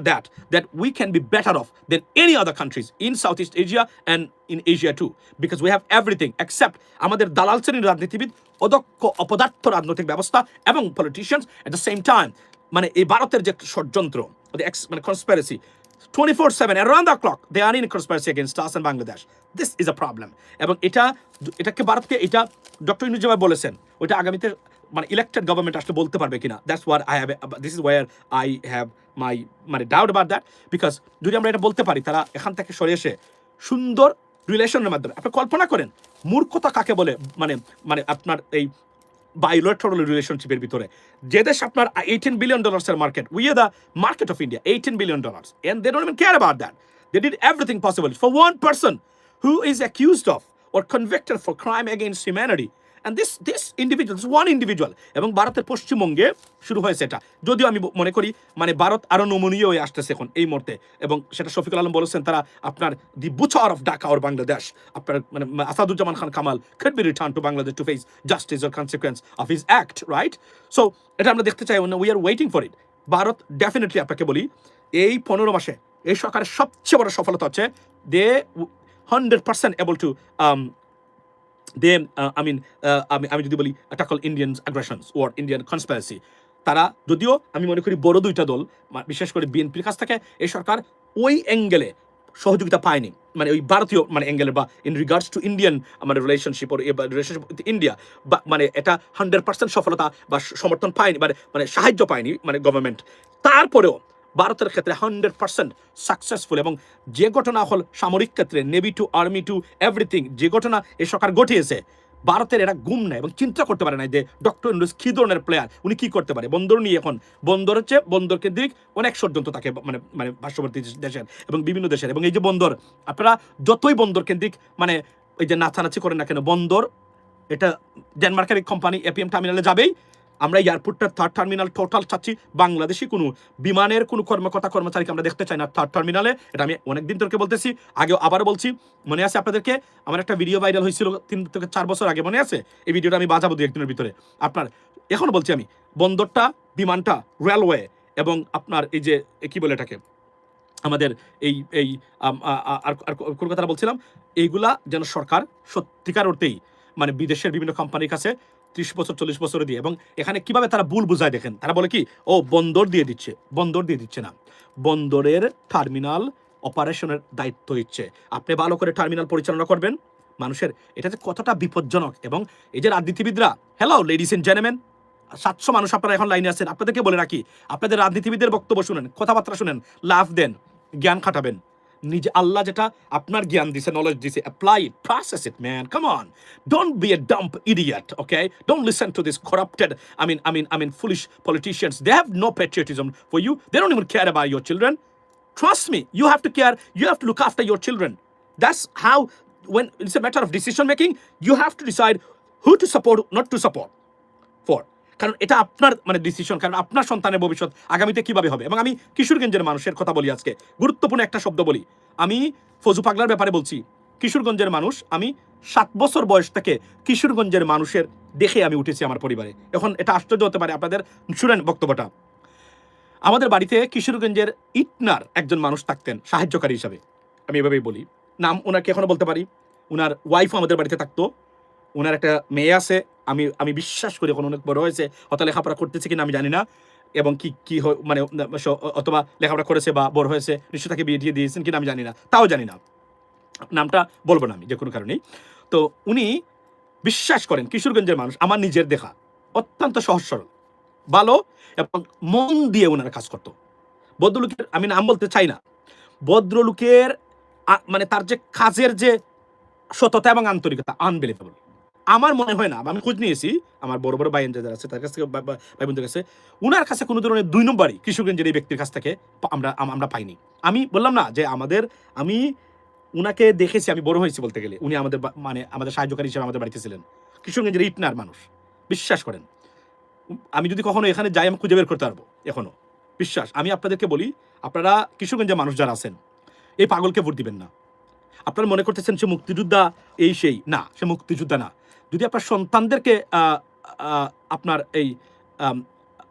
that we can be better off than any other countries in Southeast Asia and in Asia too, because we have everything except আমাদের দালাল শ্রেণীর রাজনীতিবিদ, অদক্ষ অপদার্থ রাজনৈতিক ব্যবস্থা এবং politicians at the same time. মানে এই ভারতের যে যন্ত্র মানে conspiracy 24/7 around the clock they are in conspiracy against us and Bangladesh. This is a problem. এবং এটাকে ভারতকে, এটা ডক্টর ইউনূস যেভাবে বলেছেন ওইটা আগামীতে মানে ইলেক্টেড গভর্নমেন্ট আসলে বলতে পারবে কিনা, that's what I have, this is wire I have my মানে ডাউট অ্যাবাউট দ্যাট। বিকজ যদি আমরা এটা বলতে পারি, তারা এখান থেকে সরে এসে সুন্দর রিলেশনের মাধ্যমে, আপনি কল্পনা করেন মূর্খতা কাকে বলে, মানে আপনার এই bilateral রিলেশনশিপের ভিতরে যে দেশ আপনার $18 billion এর market, we are the market of India, $18 billion, and they don't even care about that. They did everything possible for one person who is accused of or convicted for crime against humanity. And this individual, this one individual, এবং ভারতের পশ্চিমবঙ্গে শুরু হয়েছে এটা। যদিও আমি মনে করি মানে ভারত আরো নমনীয় হয়ে আসতেছে এখন এই মুহূর্তে, এবং সেটা শফিকুল আলম বলেছেন, তারা আপনার the butcher of Dhaka or Bangladesh, আপনার মানে Asaduzzaman Khan Kamal could be returned to Bangladesh to face justice or consequence of his act, right? So এটা আমরা দেখতে চাই, we are waiting for it. Bharat definitely, আপনাকে বলি, এই 15 মাসে এই সরকারের সবচেয়ে বড় সফলতা হচ্ছে they 100% able to আমি যদি বলি tackle Indian aggressions or Indian conspiracy. তারা যদিও আমি মনে করি বড় দুইটা দল, বিশেষ করে বিএনপির কাছ থেকে এই সরকার ওই অ্যাঙ্গেলে সহযোগিতা পায়নি, মানে ওই ভারতীয় মানে অ্যাঙ্গেলে বা ইন রিগার্ডস টু ইন্ডিয়ান মানে relationship or relationship with India, বা মানে এটা 100% সফলতা বা সমর্থন পায়নি, মানে সাহায্য পায়নি মানে গভর্নমেন্ট। তারপরেও ভারতের ক্ষেত্রে 100% সাকসেসফুল, এবং যে ঘটনা হল সামরিক ক্ষেত্রে navy to army two everything, যে ঘটনা এই সরকার ঘটিয়েছে, ভারতের এরা গুম নেয় এবং চিন্তা করতে পারে না যে ডক্টর ইউনূস কি ধরনের প্লেয়ার, উনি কি করতে পারে। বন্দর নিয়ে এখন বন্দর হচ্ছে, বন্দর কেন্দ্রিক অনেক ষড়যন্ত্র তাকে মানে পার্শ্ববর্তী দেশের এবং বিভিন্ন দেশের, এবং এই যে বন্দর, আপনারা যতই বন্দর কেন্দ্রিক মানে ওই যে নাচানাচি করেন না কেন, বন্দর এটা ডেনমার্কের কোম্পানি এপিএম টার্মিনালে যাবেই। আমরা এয়ারপোর্টটা থার্ড টার্মিনাল টোটাল চাচ্ছি, বাংলাদেশি কোনো বিমানের কোনো কর্মচারীকে আমরা দেখতে চাই না থার্ড টার্মিনালে। এটা আমি অনেকদিন ধরে বলতেছি, আগেও আবার বলছি, মনে আছে আপনাদেরকে আমার একটা ভিডিও ভাইরাল হয়েছিল 3 থেকে 4 বছর আগে, মনে আছে? এই ভিডিওটা আমি বাজাবো 2-1 দিনের ভিতরে। আপনার এখনো বলছি আমি, বন্দরটা, বিমানটা, রেলওয়ে এবং আপনার এই যে কি বলে এটাকে আমাদের এই আর কলকাতা বলছিলাম, এইগুলা যেন সরকার সত্যিকার অর্থেই মানে বিদেশের বিভিন্ন কোম্পানির কাছে 30 বছর 40 বছরে দিয়ে, এবং এখানে কিভাবে তারা ভুল বুঝায় দেখেন। তারা বলে কি, ও বন্দর দিয়ে দিচ্ছে, বন্দর দিয়ে দিচ্ছে না, বন্দরের টার্মিনাল অপারেশনের দায়িত্ব দিচ্ছে। আপনি ভালো করে টার্মিনাল পরিচালনা করবেন মানুষের, এটা যে কতটা বিপজ্জনক। এবং এই যে রাজনীতিবিদরা, হ্যালো লেডিস এন্ড জেন্টলম্যান, 700 মানুষ আপনারা এখন লাইনে আছেন, আপনাদেরকে বলে রাখি, আপনাদের রাজনীতিবিদদের বক্তব্য শুনেন, কথাবার্তা শুনেন, লাভ দেন, জ্ঞান খাটাবেন, নিজে আল্লাহ যেটা আপনার জ্ঞান দিছে, নলেজ দিছে, apply it, process it, man, come on. Don't be a dumb idiot, okay? Don't listen to this corrupted, I mean, foolish politicians. They have no patriotism for you. They don't even care about your children. Trust me, you have to care, you have to look after your children. That's how, when it's a matter of decision making, you have to decide who to support, not to support for. কারণ এটা আপনার মানে decision, কারণ আপনার সন্তানের ভবিষ্যৎ আগামীতে কিভাবে হবে। এবং আমি কিশোরগঞ্জের মানুষের কথা বলি আজকে, গুরুত্বপূর্ণ একটা শব্দ বলি। আমি ফজু পাগলার ব্যাপারে বলছি। কিশোরগঞ্জের মানুষ, আমি 7 বছর বয়স থেকে কিশোরগঞ্জের মানুষের দেখে আমি উঠেছি আমার পরিবারে। এখন এটা আশ্চর্য হতে পারে আপনাদের, শুনেন বক্তব্যটা। আমাদের বাড়িতে কিশোরগঞ্জের ইটনার একজন মানুষ থাকতেন সাহায্যকারী হিসাবে, আমি এভাবেই বলি, নাম ওনাকে এখনো বলতে পারি। ওনার ওয়াইফও আমাদের বাড়িতে থাকতো, ওনার একটা মেয়ে আছে, আমি বিশ্বাস করি এখন অনেক বড় হয়েছে, অত লেখাপড়া করতেছে কিনা আমি জানি না, এবং কি মানে অথবা লেখাপড়া করেছে বা বড় হয়েছে, নিশ্চয় তাকে বিয়ে দিয়ে দিয়েছেন কিনা আমি জানি না, তাও জানি না, নামটা বলবো না আমি যে কোনো কারণেই। তো উনি বিশ্বাস করেন, কিশোরগঞ্জের মানুষ আমার নিজের দেখা, অত্যন্ত সহজ সরল, ভালো এবং মন দিয়ে ওনারা কাজ করতো। ভদ্রলোকের আমি নাম বলতে চাই না, ভদ্রলোকের মানে তার যে কাজের যে সততা এবং আন্তরিকতা আনবিলিভেবল। আমার মনে হয় না, আমি খোঁজ নিয়েছি আমার বড় বড় ভাই যারা আছে তার কাছ থেকে, ভাই বোনদের কাছে, উনার কাছে কোনো ধরনের 2 নম্বরই কিশোরগঞ্জের এই ব্যক্তির কাছ থেকে আমরা পাইনি। আমি বললাম না যে আমি উনাকে দেখেছি, আমি বড় হয়েছি বলতে গেলে, উনি আমাদের মানে আমাদের সাহায্যকারী হিসেবে আমাদের বাড়িতে ছিলেন। কিশোরগঞ্জের ইটনার মানুষ, বিশ্বাস করেন, আমি যদি কখনো এখানে যাই আমি খুঁজে বের করতে পারবো এখনো, বিশ্বাস। আমি আপনাদেরকে বলি, আপনারা কিশোরগঞ্জের মানুষ যারা আছেন, এই পাগলকে ভোট দিবেন না। আপনারা মনে করতেছেন সে মুক্তিযোদ্ধা, এই সেই, না, সে মুক্তিযোদ্ধা না। যদি আপনার সন্তানদেরকে আপনার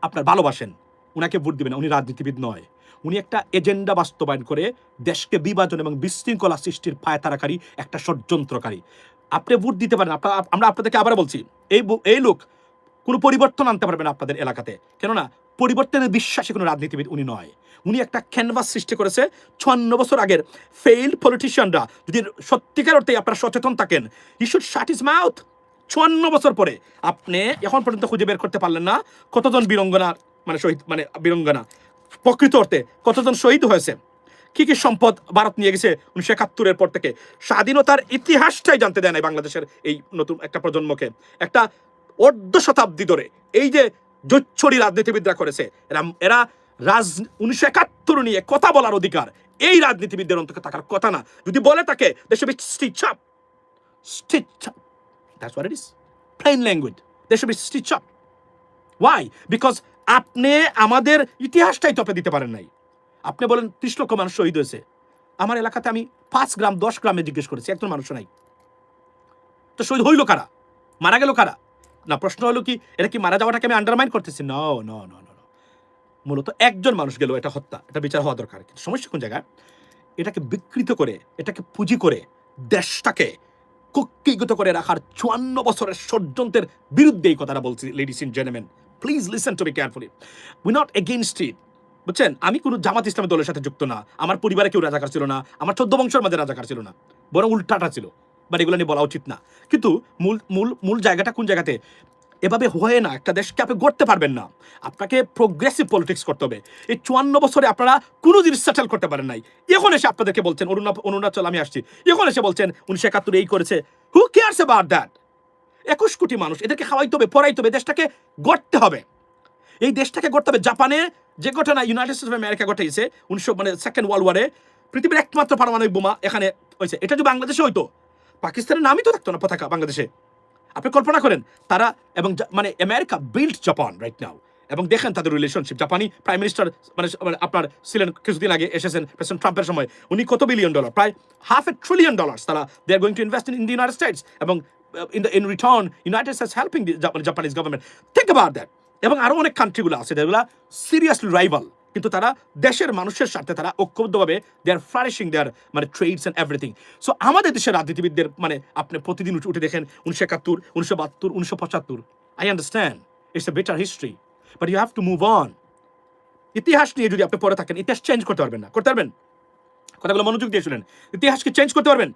আপনার ভালোবাসেন, উনাকে ভোট দিবেন না। উনি রাজনীতিবিদ নয়, উনি একটা এজেন্ডা বাস্তবায়ন করে দেশকে বিভাজন এবং বিশৃঙ্খলা সৃষ্টির পায়তারাকারী একটা ষড়যন্ত্রকারী। আপনি ভোট দিতে পারেন, আমরা আপনাদেরকে আবার বলছি, এই লোক কোনো পরিবর্তন আনতে পারবে না আপনাদের এলাকাতে, কেননা পরিবর্তনের বিশ্বাসী কোনো রাজনীতিবিদ উনি নয়। উনি একটা ক্যানভাস সৃষ্টি করেছে 56 বছর আগের ফেইল্ড পলিটিশিয়ানরা। যদি সত্যিকার অর্থে আপনারা সচেতন থাকেন, he should shut his mouth. 56 বছর পরে আপনি এখন পর্যন্ত খুঁজে বের করতে পারলেন না কতজন বীরঙ্গনা, মানে শহীদ, মানে বীরঙ্গনা প্রকৃত অর্থে কতজন শহীদ হয়েছে, কি কি সম্পদ ভারত নিয়ে গেছে 1971-এর পর থেকে। স্বাধীনতার ইতিহাসটাই জানতে দেয় নাই বাংলাদেশের এই নতুন একটা প্রজন্মকে। একটা অর্ধ শতাব্দী ধরে এই যে জোচ্ছড়ি রাজনীতিবিদরা করেছে, এরা 1971 নিয়ে কথা বলার অধিকার এই রাজনীতিবিদদের অন্তত থাকার কথা না। যদি বলে তাকে they should be stitched up. Stitched up. That's what it is. Plain language. They should be stitched up. Why? Because আপনি আমাদের ইতিহাসটাই তপে দিতে পারেন নাই। আপনি বলেন 30 লক্ষ মানুষ শহীদ হয়েছে, আমার এলাকাতে আমি 5 গ্রাম 10 গ্রামে জিজ্ঞেস করেছি, একজন মানুষ নাই। তো শহীদ হইল কারা, মারা গেল কারা? না, প্রশ্ন হলো কি, এটা কি মারা যাওয়াটাকে আমি আন্ডারমাইন করতেছি? নো নো নো নো, মূলত একজন মানুষ গেল, এটা হত্যা, এটা বিচার হওয়া দরকার। কিন্তু সমস্যা কোন জায়গায়, এটাকে বিকৃত করে, এটাকে পুঁজি করে দেশটাকে কক্ষিগত করে রাখার 54 বছরের ষড়যন্ত্রের বিরুদ্ধে এই কথাটা বলছি। Ladies and gentleman, please listen to me carefully. We not against it, বুঝছেন? আমি কোনো জামাত ইসলামী দলের সাথে যুক্ত না, আমার পরিবারে কেউ রাজাকার ছিল না, আমার 14 বংশের মাঝে রাজাকার ছিল না, বরং উল্টাটা ছিল, বাট এগুলো নিয়ে বলা উচিত না। কিন্তু মূল জায়গাটা কোন জায়গাতে, এভাবে হয় না, একটা দেশকে আপনি গড়তে পারবেন না। আপনাকে প্রোগ্রেসিভ পলিটিক্স করতে হবে। এই 54 বছরে আপনারা কোনো জিনিস সেটেল করতে পারেন নাই, এখন এসে আপনাদেরকে বলছেন অরুণাচল আমি আসছি, এখন এসে বলছেন 1971 এই করেছে। হু কেয়ারস অ্যাবাউট দ্যাট? 21 কোটি মানুষ, এদেরকে খাওয়াইতে হবে, পড়াইতে হবে, দেশটাকে গড়তে হবে। এই দেশটাকে গড়তে হবে। জাপানে যে ঘটনা ইউনাইটেড স্টেটস অফ আমেরিকা ঘটেছে 19 মানে সেকেন্ড ওয়ার্ল্ড ওয়ারে, পৃথিবীর একমাত্র পারমাণবিক বোমা এখানে হয়েছে। এটা যদি বাংলাদেশে হইতো, পাকিস্তানের নামই তো থাকতো না পতাকা বাংলাদেশে। আপনি কল্পনা করেন তারা, এবং মানে America build Japan right now, এবং দেখেন তাদের রিলেশনশিপ। জাপানি প্রাইম মিনিস্টার মানে আপনার ছিলেন কিছুদিন আগে, এসেছেন প্রেসিডেন্ট ট্রাম্পের সময়, উনি কত বিলিয়ন ডলার, প্রায় $500 billion তারা they are going to invest in the United States, এবং in return United States helping the Japanese government. Think about that. এবং আরো অনেক কান্ট্রিগুলো আছে যেগুলো সিরিয়াসলি রাইভাল, কিন্তু তারা দেশের মানুষের সাথে তারা ঐক্যবদ্ধভাবে দে আর ফ্লারিশিং দেয়ার মানে ট্রেডস এন্ড এভরিথিং। সো আমাদের দেশের রাজনীতিবিদদের মানে আপনি প্রতিদিন উঠে দেখেন 1971, 1972, 1975। I understand it's a better history, but you have to move on. ইতিহাস নিয়ে যদি আপনি পড়ে থাকেন, ইতিহাস চেঞ্জ করতে পারবেন না। করতে পারবেন? কথাগুলো মনোযোগ দিয়ে শুনেন। ইতিহাসকে চেঞ্জ করতে পারবেন?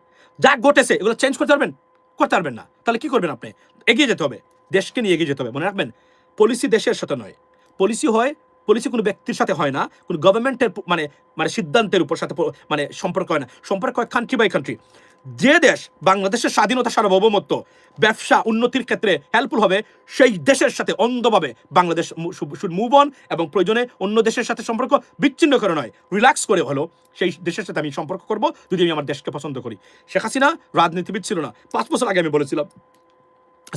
যা ঘটেছে এগুলো চেঞ্জ করতে পারবেন? করতে পারবেন না। তাহলে কি করবেন? আপনি এগিয়ে যেতে হবে, দেশকে নিয়ে এগিয়ে যেতে হবে। মনে রাখবেন, পলিসি দেশের সাথে নয়, পলিসি হয় পলিসি কোনো ব্যক্তির সাথে হয় না, কোনো গভর্নমেন্টের মানে মানে সিদ্ধান্তের উপর সাথে মানে সম্পর্ক হয় না, সম্পর্ক হয় কান্ট্রি বাই কান্ট্রি। যে দেশ বাংলাদেশের স্বাধীনতা সার্বভৌমত্ব ব্যবসা উন্নতির ক্ষেত্রে হেল্পফুল হবে, সেই দেশের সাথে অন্ধভাবে বাংলাদেশ শুড মুভ অন, এবং প্রয়োজনে অন্য দেশের সাথে সম্পর্ক বিচ্ছিন্ন করে নয়, রিল্যাক্স করে হলো সেই দেশের সাথে আমি সম্পর্ক করব, যদি আমি আমার দেশকে পছন্দ করি। শেখ হাসিনা রাজনীতিবিদ ছিল না। 5 বছর আগে আমি বলেছিলাম,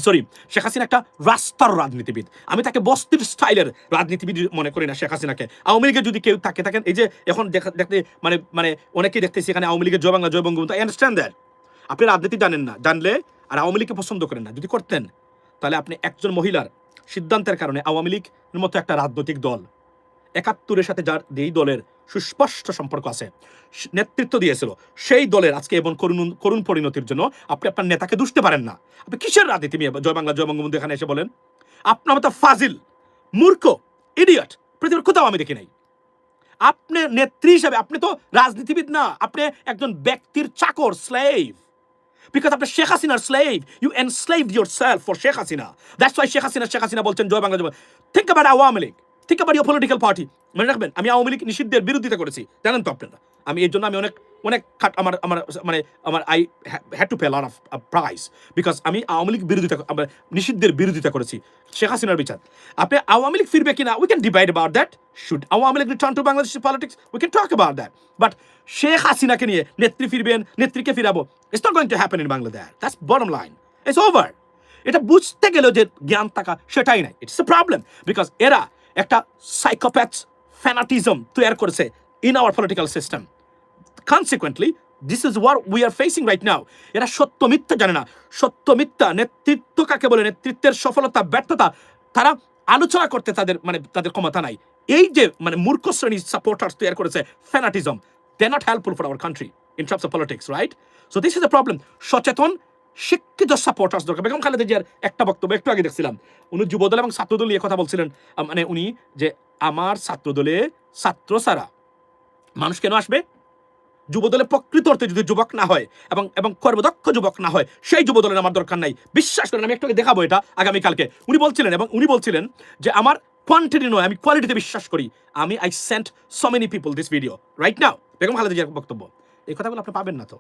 সরি, শেখ হাসিনা একটা রাস্তার রাজনীতিবিদ। আমি তাকে বস্তির স্টাইলের রাজনীতিবিদ মনে করি না শেখ হাসিনাকে। আওয়ামী লীগের যদি কেউ থাকেন, এই যে এখন দেখতে মানে মানে অনেকেই দেখতেছি এখানে আওয়ামী লীগের জয় বাংলা জয় বঙ্গবন্ধু, আই আন্ডারস্ট্যান্ড দ্যাট। আপনি রাজনীতি জানেন না, জানলে আর আওয়ামী লীগকে পছন্দ করেন না, যদি করতেন তাহলে আপনি একজন মহিলার সিদ্ধান্তের কারণে আওয়ামী লীগের মতো একটা রাজনৈতিক দল 71-এর সাথে যার এই দলের সুস্পষ্ট সম্পর্ক আছে, নেতৃত্ব দিয়েছিল, সেই দলের আজকে এবং করুণ পরিণতির জন্য আপনি আপনার নেতাকে দুষতে পারেন না। আপনি কিসের রাজনীতি নিয়ে জয় বাংলা জয় বঙ্গবন্ধু এখানে এসে বলেন? আপনার মতো ফাজিল, মূর্খ, ইডিয়ট পৃথিবীর কোথাও আমি দেখি নাই। আপনি নেত্রী হিসাবে, আপনি তো রাজনীতিবিদ না, আপনি একজন ব্যক্তির চাকর, স্লেভ। Because আপনি শেখ হাসিনার slave, you enslaved yourself for Sheikh Hasina. That's why Sheikh Hasina বলছেন জয় বাংলা জয়। Think about Awami League, think about your political party. মনে রাখবেন, আমি আওয়ামী লীগ নিষিদ্ধের বিরোধিতা করেছি, জানেন তো আপনারা। আমি এই জন্য আমি অনেক আমার আমার মানে আমার I had to pay lot of price, because আমি আওয়ামী লীগ বিরোধিতা, নিষিদ্ধের বিরোধিতা করেছি, শেখ হাসিনার বিচার। আপনি আওয়ামী লীগ ফিরবে কিনা, we can debate about that. Should Awami League return to Bangladesh politics, we can talk about that. But Sheikh হাসিনাকে নিয়ে নেত্রী ফিরবেন, নেত্রীকে ফিরাবো, it's not going to happen in Bangladesh. That's bottom line, it's over. এটা বুঝতে গেলেও যে জ্ঞান থাকা সেটাই নাই, ইটস এ প্রবলেম। বিকজ এরা একটা সাইকোপ্যাথ ফ্যানাটিজম তৈরি করেছে in our political system. Consequently, this is what we are facing right now. এরা সত্য মিথ্যা জানে না। সত্য মিথ্যা, নেতৃত্ব কাকে বলে, নেতৃত্বের সফলতা ব্যর্থতা তারা আলোচনা করতে তাদের ক্ষমতা নাই। এই যে মূর্খ শ্রেণীর সাপোর্টার্স তৈরি করেছে fanaticism, they are not helpful for our country in terms of politics, right? So this is the problem. সচেতন শিক্ষিত সাপোর্টার্স দরকার। বেগম খালেদা জিয়ার একটা বক্তব্য একটু আগে দেখছিলাম, উনি যুবদল এবং ছাত্রদল নিয়ে কথা বলছিলেন। উনি যে আমার ছাত্রদলে ছাত্র ছাড়া মানুষ কেন আসবে? যুবদলের প্রকৃত অর্থে যদি যুবক না হয় এবং কর্মদক্ষ যুবক না হয়, সেই যুবদলের আমার দরকার নাই। বিশ্বাস করেন, আমি একটু দেখাবো এটা আগামীকালকে। উনি বলছিলেন যে আমার কোয়ান্টিটি নয়, আমি কোয়ালিটিতে বিশ্বাস করি। I sent so many people this video right now. Begum Khaleda জিয়ার বক্তব্য, এই কথাগুলো আপনি পাবেন না। তো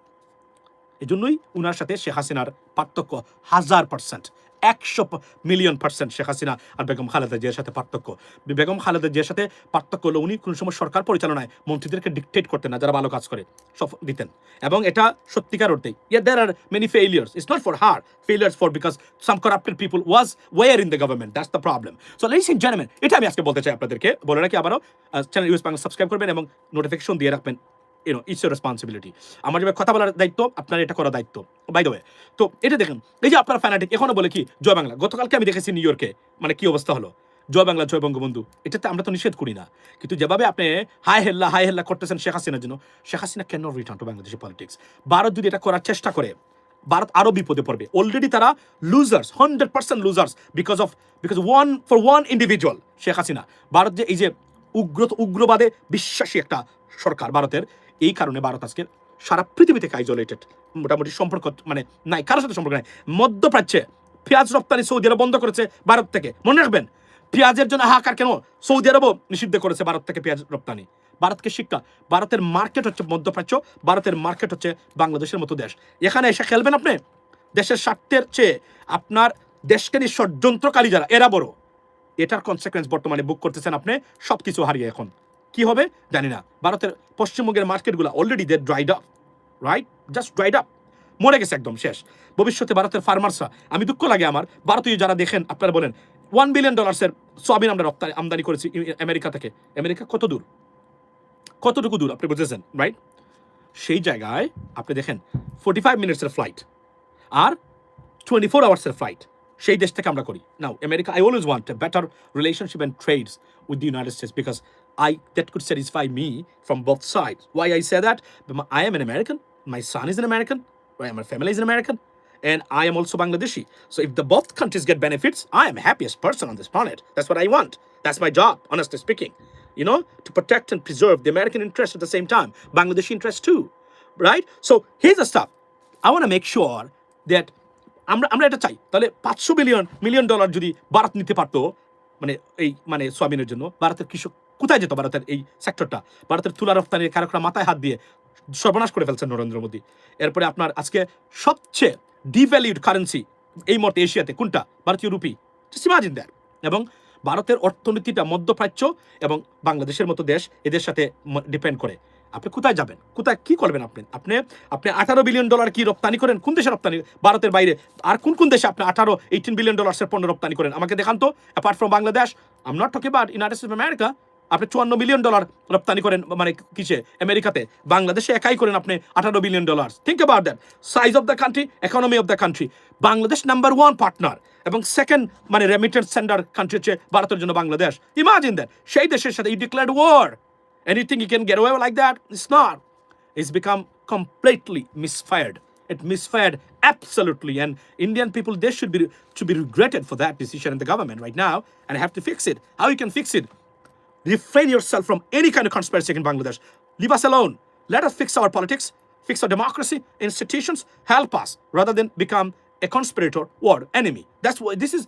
এই জন্যই উনার সাথে শেখ হাসিনার পার্থক্য 1000%, 100,000,000% শেখ হাসিনা আর বেগম খালেদা জিয়ার সাথে পার্থক্য। বেগম খালেদা জিয়ার সাথে পার্থক্য হলো উনি কোনো সময় সরকার পরিচালনায় মন্ত্রীদেরকে ডিকটেট করতেন না, যারা ভালো কাজ করে সব দিতেন। এবং এটা সত্যিকার অর্থেই, there are many failures. It's not for her, failures for because some corrupted people were in the government. That's the problem. So ladies and gentlemen, এটা আমি আজকে বলতে চাই আপনাদেরকে। বলে রাখি আবারও, চ্যানেল ইউএস বাংলা সাবস্ক্রাইব করবেন এবং নোটিফিকেশন দিয়ে রাখবেন। It's your responsibility. আমার যেভাবে কথা বলার দায়িত্ব, আপনার এটা করার দায়িত্ব, বাই দ্য ওয়ে। তো এটা দেখেন, এই যে আপনার ফ্যানাটিক এখনো বলে কি জয় বাংলা। গতকালকে আমি দেখেছি নিউ ইয়র্কে কি অবস্থা হলো, জয় বাংলা জয় বঙ্গবন্ধু, এটাতে আমরা তো নিষেধ করি না, কিন্তু যেভাবে আপনি হাই হেল্লা করতেছেন শেখ হাসিনার জন্য, Sheikh Hasina can not return two Bangladeshi politics. Bharat যদি এটা করার চেষ্টা করে, ভারত আরো বিপদে পড়বে। অলরেডি তারা losers, 100% losers because one individual Sheikh Hasina. Bharat যে এই যে উগ্রবাদে বিশ্বাসী একটা সরকার ভারতের, এই কারণে ভারত আজকে সারা পৃথিবী থেকে আইসোলেটেড, মোটামুটি সম্পর্ক নাই, কারোর সাথে সম্পর্ক নাই। মধ্যপ্রাচ্যে পেঁয়াজ রপ্তানি সৌদি আরব বন্ধ করেছে ভারত থেকে। মনে রাখবেন, পেঁয়াজের জন্য হাহাকার কেন? সৌদি আরবও নিষিদ্ধ করেছে ভারত থেকে পেঁয়াজ রপ্তানি। ভারতকে শিক্ষা, ভারতের মার্কেট হচ্ছে মধ্যপ্রাচ্য, ভারতের মার্কেট হচ্ছে বাংলাদেশের মতো দেশ। এখানে এসে খেলবেন আপনি? দেশের স্বার্থের চেয়ে আপনার দেশকে নিয়ে ষড়যন্ত্রকারী যারা, এরা বড়। এটার কনসিকুয়েন্স বর্তমানে বুক করতেছেন আপনি, সবকিছু হারিয়ে। এখন কি হবে জানি না। ভারতের পশ্চিমবঙ্গের মার্কেটগুলো already they dried up, right? Just dried up, মরে গেছে, একদম শেষ। ভবিষ্যতে ভারতের ফার্মার্সরা, আমি দুঃখ লাগে আমার, ভারতীয় যারা দেখেন আপনারা বলেন $1 বিলিয়ন সয়াবিন আমরা আমদানি করেছি আমেরিকা থেকে। আমেরিকা কত দূর, কতটুকু দূর আপনি বুঝেছেন, রাইট? সেই জায়গায় আপনি দেখেন 45 মিনিটসের ফ্লাইট আর 24 আওয়ার্সের ফ্লাইট সেই দেশ থেকে আমরা করি। Now America, I always want a better relationship and trades with the United States because that could satisfy me from both sides. Why I say that? I am an American, my son is an American, right? My family is an American, and I am also Bangladeshi. So if the both countries get benefits, I am the happiest person on this planet. That's what I want. That's my job, honestly speaking. To protect and preserve the American interest at the same time, Bangladeshi interest too, right? So here's the stuff. I want to make sure that আমরা এটা চাই। তাহলে $500 million যদি ভারত নিতে পারতো, মানে এই মানে সোয়াবিনের জন্য ভারতের কৃষক কোথায় যেত? ভারতের এই সেক্টরটা, ভারতের তুলা রপ্তানির কারকরা মাথায় হাত দিয়ে সর্বনাশ করে ফেলছেন নরেন্দ্র মোদী। এরপরে আপনার আজকে সবচেয়ে ডিভ্যালিউড কারেন্সি এই মুহূর্তে এশিয়াতে কোনটা? ভারতীয় রুপি। Just imagine that. এবং ভারতের অর্থনীতিটা মধ্যপ্রাচ্য এবং বাংলাদেশের মতো দেশ এদের সাথে ডিপেন্ড করে। আপনি কোথায় যাবেন? কোথায় কি করবেন আপনি? আপনি আপনি $18 বিলিয়ন কি রপ্তানি করেন? কোন দেশে রপ্তানি? ভারতের বাইরে আর কোন কোন দেশে আপনি 18 বিলিয়ন পণ্য রপ্তানি করেন? আমাকে দেখান তো, apart from Bangladesh. I am not talking about United States of America. আপনি $54 বিলিয়ন রপ্তানি করেন মানে কিসে? আমেরিকাতে। বাংলাদেশে একাই করেন আপনি $18 billion. Think about that. Size of the country, economy of the country. Bangladesh number 1 partner এবং সেকেন্ড মানে রেমিটেন্স সেন্ডার কান্ট্রি হচ্ছে ভারতের জন্য বাংলাদেশ। Imagine that. সেই দেশের সাথে you declared war. Anything you can get away with like that? It's not. It's become completely misfired. It misfired absolutely, and Indian people, they should be regretted for that decision in the government right now, and have to fix it. How you can fix it? Refrain yourself from any kind of conspiracy in Bangladesh. Leave us alone. Let us fix our politics, fix our democracy, institutions. Help us rather than become a conspirator or enemy. That's why this is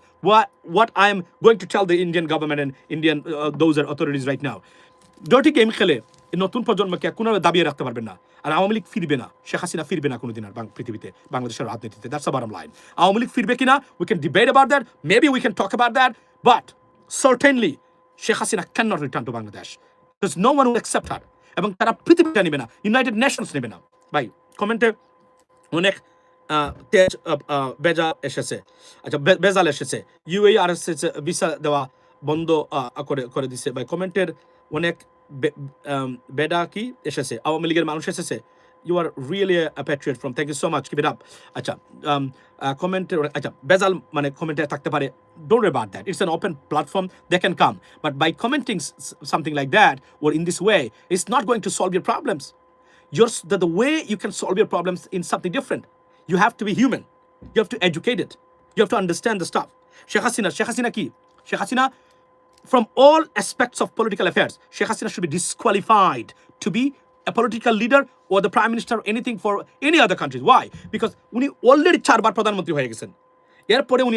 what I am going to tell the Indian government and Indian those are authorities right now. ডটি game খেলে এই নতুন প্রজন্মকে কোনোভাবে দাবিয়ে রাখতে পারবেন না। আর আওয়ামী লীগ ফিরবে না, শেখ হাসিনা ফিরবে না কোনোদিন আর পৃথিবীতে, বাংলাদেশের রাজনীতিতে। That's the bottom line. Awami League ফিরবে কিনা, we can debate about that, maybe we can talk about that, but certainly Sheikh Hasina can not return to Bangladesh. Because no one will accept her. এবং তারা পৃথিবীটা নেবে না, ইউনাইটেড নেশনস নেবে না। ভাই কমেন্টে অনেক তেজ বেজা এসেছে, আচ্ছা বেজাল এসেছে, ইউএই আর ভিসা দেওয়া বন্ধ করে দিছে। ভাই কমেন্টের অনেক বেডা কি এসেছে, আওয়ামী লীগের মানুষ এসেছে। You are really a patriot from, thank you so much, keep it up. আচ্ছা কমেন্টের আচ্ছা বেজাল মানে কমেন্টে থাকতে পারে, don't worry about that, it's an open platform, they can come, but by commenting something like that or in this way, it's not going to solve your problems. The way you can solve your problems in something different. You have to be human. You have to educate it. You have to understand the stuff. Sheikh Hasina ki? Sheikh Hasina, from all aspects of political affairs, Sheikh Hasina should be disqualified to be a political leader or the prime minister or anything for any other countries. Why? Because উনি already 4 বার প্রধানমন্ত্রী হয়ে গেছেন। এরপরে উনি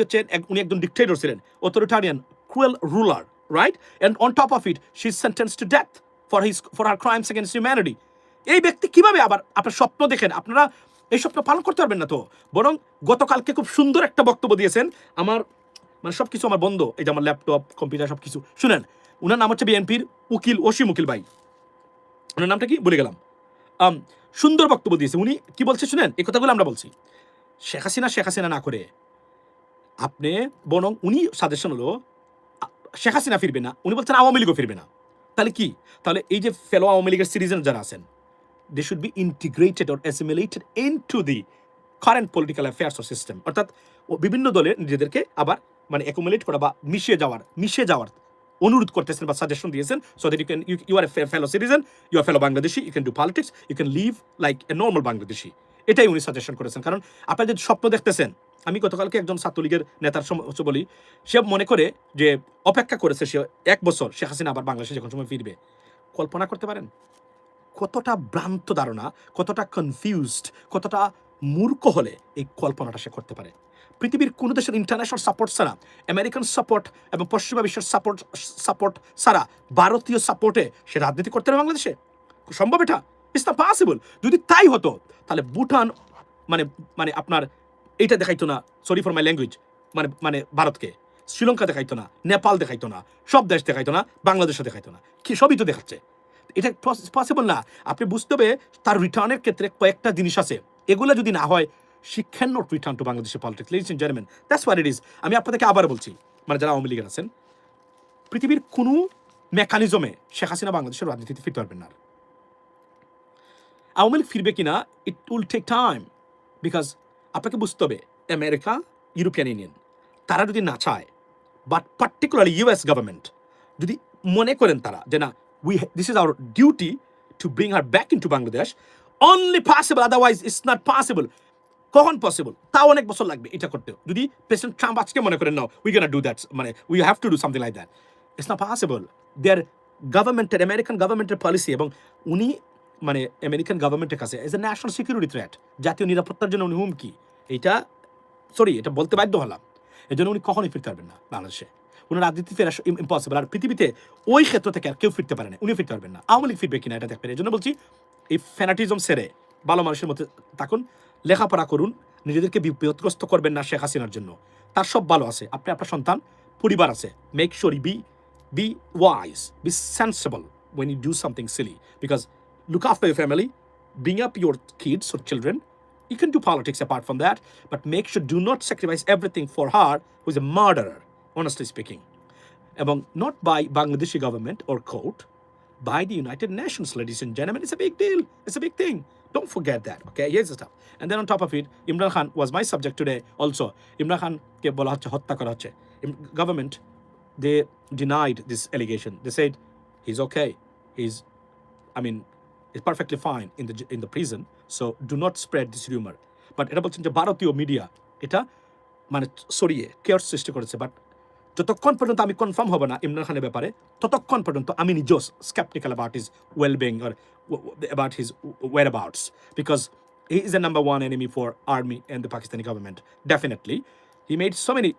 একজন dictator ছিলেন, authoritarian, cruel ruler, right? And on top of it, she's sentenced to death for her crimes against humanity. এই ব্যক্তি কিভাবে আবার আপনার স্বপ্ন দেখেন? আপনারা এই স্বপ্ন পালন করতে পারবেন না তো। বরং গতকালকে খুব সুন্দর একটা বক্তব্য দিয়েছেন। আমার মানে সবকিছু আমার বন্ধ, এই যে আমার ল্যাপটপ কম্পিউটার সবকিছু। শুনেন, উনার নাম হচ্ছে বিএনপির উকিল অসীম উকিল ভাই, ওনার নামটা কি ভুলে গেলাম। সুন্দর বক্তব্য দিয়েছে। উনি কি বলছে শুনেন, এই কথাগুলো আমরা বলছি। শেখ হাসিনা না করে আপনি বরং উনি সাজেশন হলো শেখ হাসিনা ফিরবে না, উনি বলছেন আওয়ামী লীগও ফিরবে না। তাহলে কি? তাহলে এই যে ফেলো আওয়ামী লীগের সিটিজেন যারা আছেন, they should be integrated or assimilated into the current political affairs or system. অর্থাৎ বিভিন্ন দলের নিজেদেরকে আবার মানে অ্যাকুমুলেট করা বা মিশে যাওয়ার অনুরোধ করতেছেন বা সাজেশন দিয়েছেন, so that you are a fellow citizen, you are fellow Bangladeshi, you can do politics, you can live like a normal Bangladeshi. এটাই উনি সাজেশন করেছেন। কারণ আপনারা যদি স্বপ্ন দেখতেছেন, আমি গতকালকে একজন ছাত্রলীগের নেতার বলি, সে মনে করে যে অপেক্ষা করেছে সে 1 বছর শেখ হাসিনা আবার বাংলাদেশে যখন সময় ফিরবে। কল্পনা করতে পারেন কতটা ভ্রান্ত ধারণা, কতটা কনফিউজড, কতটা মূর্খ হলে এই কল্পনাটা সে করতে পারে? পৃথিবীর কোনো দেশের ইন্টারন্যাশনাল সাপোর্ট ছাড়া, আমেরিকান সাপোর্ট এবং পশ্চিমা বিশ্বের সাপোর্ট ছাড়া ভারতীয় সাপোর্টে সে রাজনীতি করতে পারে বাংলাদেশে? সম্ভব এটা? It's not possible. যদি তাই হতো তাহলে ভুটান মানে আপনার এইটা দেখাইতো না, সরি ফর মাই ল্যাঙ্গুয়েজ, মানে ভারতকে। শ্রীলঙ্কা দেখাইতো না, নেপাল দেখাইতো না, সব দেশ দেখাইতো না, বাংলাদেশও দেখাইতো না। কি সবই তো দেখাচ্ছে। এটা পসিবল না। আপনি বুঝতে হবে তার রিটার্নের ক্ষেত্রে কয়েকটা জিনিস আছে, এগুলো যদি না হয় she cannot return to Bangladeshi politics. Ladies and gentlemen, that's what it is. আমি আপনাদেরকে আবার বলছি, মানে যারা আওয়ামী লীগের আছেন, পৃথিবীর কোনো মেকানিজমে শেখ হাসিনা বাংলাদেশের রাজনীতিতে ফিরতে পারবেন না। আওয়ামী লীগ ফিরবে কিনা, it will take time, because আপনাকে বুঝতে হবে আমেরিকা, ইউরোপিয়ান ইউনিয়ন তারা যদি না চায়, বাট পার্টিকুলারলি ইউএস গভর্নমেন্ট যদি মনে করেন তারা যে না, this is our duty to bring her back into Bangladesh, only possible, otherwise it's not possible. কখন পসিবল? তাও অনেক বছর লাগবে এটা করতে। যদি প্রেসিডেন্ট ট্রাম্প আজকে মনে করেন now we can do that, মানে we have to do something like that, it's not possible. Their গভর্নমেন্টের, আমেরিকান গভর্নমেন্টের পলিসি, এবং উনি মানে আমেরিকান গভর্নমেন্টের কাছে as a national security threat, জাতীয় নিরাপত্তার জন্য উনি হুমকি। এটা বলতে বাধ্য হলাম। এই জন্য উনি কখনোই ফিরতে পারবেন না বাংলাদেশে। উনার রাজনীতি ফেরা ইম্পসিবল। আর পৃথিবীতে ওই ক্ষেত্র থেকে আর কেউ ফিরতে পারে না, উনিও ফিরতে পারবেন না। আওয়ামী লীগ ফিরবে কিনা এটা দেখবেন। এই জন্য বলছি এই ফ্যানাটিজম সেরে ভালো মানুষের মধ্যে থাকুন, লেখাপড়া করুন, নিজেদেরকে বিপদগ্রস্ত করবেন না শেখ হাসিনার জন্য। তার সব ভালো আছে, আপনি আপনার সন্তান পরিবার আছে, make sure be wise, be sensible when you do something silly, because look after your family, bring up your kids or children. You can do politics apart from that, but make sure do not sacrifice everything for her who is a murderer, honestly speaking. Among not by Bangladeshi government or court, by the United Nations, ladies and gentlemen. It's a big deal. It's a big thing. Don't forget that. Okay, here's the stuff. And then on top of it, Imran Khan was my subject today also. Imran Khan ke bola hocche hotta kora hocche. Government, they denied this allegation. They said he's okay. He's perfectly fine in the prison. So do not spread this rumor. But এটা বলছেন যে ভারতীয় media এটা মানে সরিয়ে care সৃষ্টি করেছে। But যতক্ষণ পর্যন্ত আমি কনফার্ম হব না ইমরান খানের ব্যাপারে, ততক্ষণ পর্যন্ত আমি নিজেও sceptical about his wellbeing or about his whereabouts, because he is the number one enemy for army and the Pakistani government. Definitely. He made so many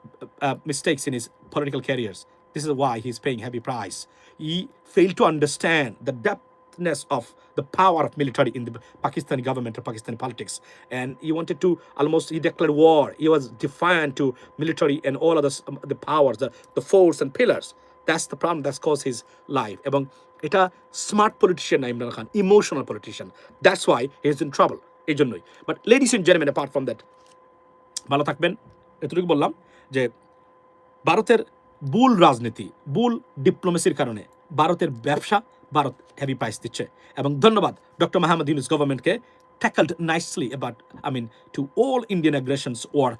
mistakes in his political careers. This is why he's paying heavy price. He failed to understand the depthness of the power of military in the Pakistani government or Pakistani politics. And he wanted to he declared war. He was defiant to military and all of the powers, the force and pillars. That's the problem that's caused his life. এবং এটা smart politician না Imran Khan, emotional politician. That's why he is in trouble. এই জন্যই। But ladies and gentlemen, apart from that, ভালো থাকবেন। এতটুকু বললাম যে ভারতের ভুল রাজনীতি, ভুল ডিপ্লোমেসির কারণে ভারতের ব্যবসা ভারত হেভি প্রাইস দিচ্ছে। এবং ধন্যবাদ ডক্টর মোহাম্মদ ইউনূস গভর্নমেন্টকে, tackled nicely about, to all Indian aggressions or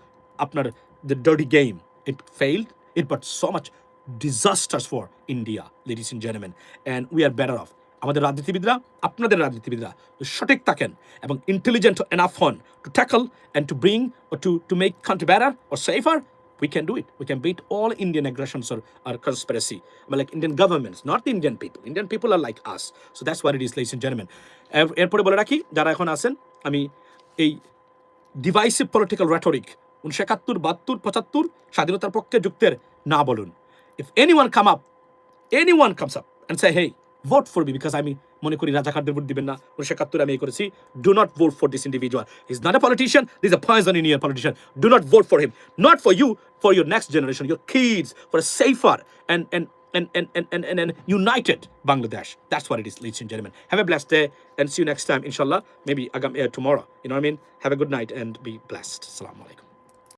আপনার the dirty game. It failed. It brought so much disasters for India, ladies and gentlemen, and we are better off. আমাদের রাজনীতিবিদরা, আপনাদের রাজনীতিবিদরা সঠিক থাকেন এবং ইন্টেলিজেন্ট এনাফ হন to tackle and to bring or to make country better or safer. We can do it. We can beat all Indian aggressions or conspiracy. But like Indian governments, not the Indian people. Indian people are like us. So that's what it is, ladies and gentlemen. এরপরে বলে রাখি, যারা এখন আছেন, আমি এই divisive political rhetoric 1971, 72, 75 স্বাধীনতার পক্ষে যুক্তের না বলুন। If anyone comes up and say, hey, vote for me because আমি মনে করি রাজাকারদের ভোট দিবেন না, 1971 আমি এই করেছি, do not vote for this individual. He's not a politician. He's a poison in your politician. Do not vote for him. Not for you, for your next generation, your kids, for a safer and united Bangladesh. That's what it is, ladies and gentlemen. Have a blessed day and see you next time, inshallah. Maybe tomorrow. You know what I mean? Have a good night and be blessed. Assalamu alaikum.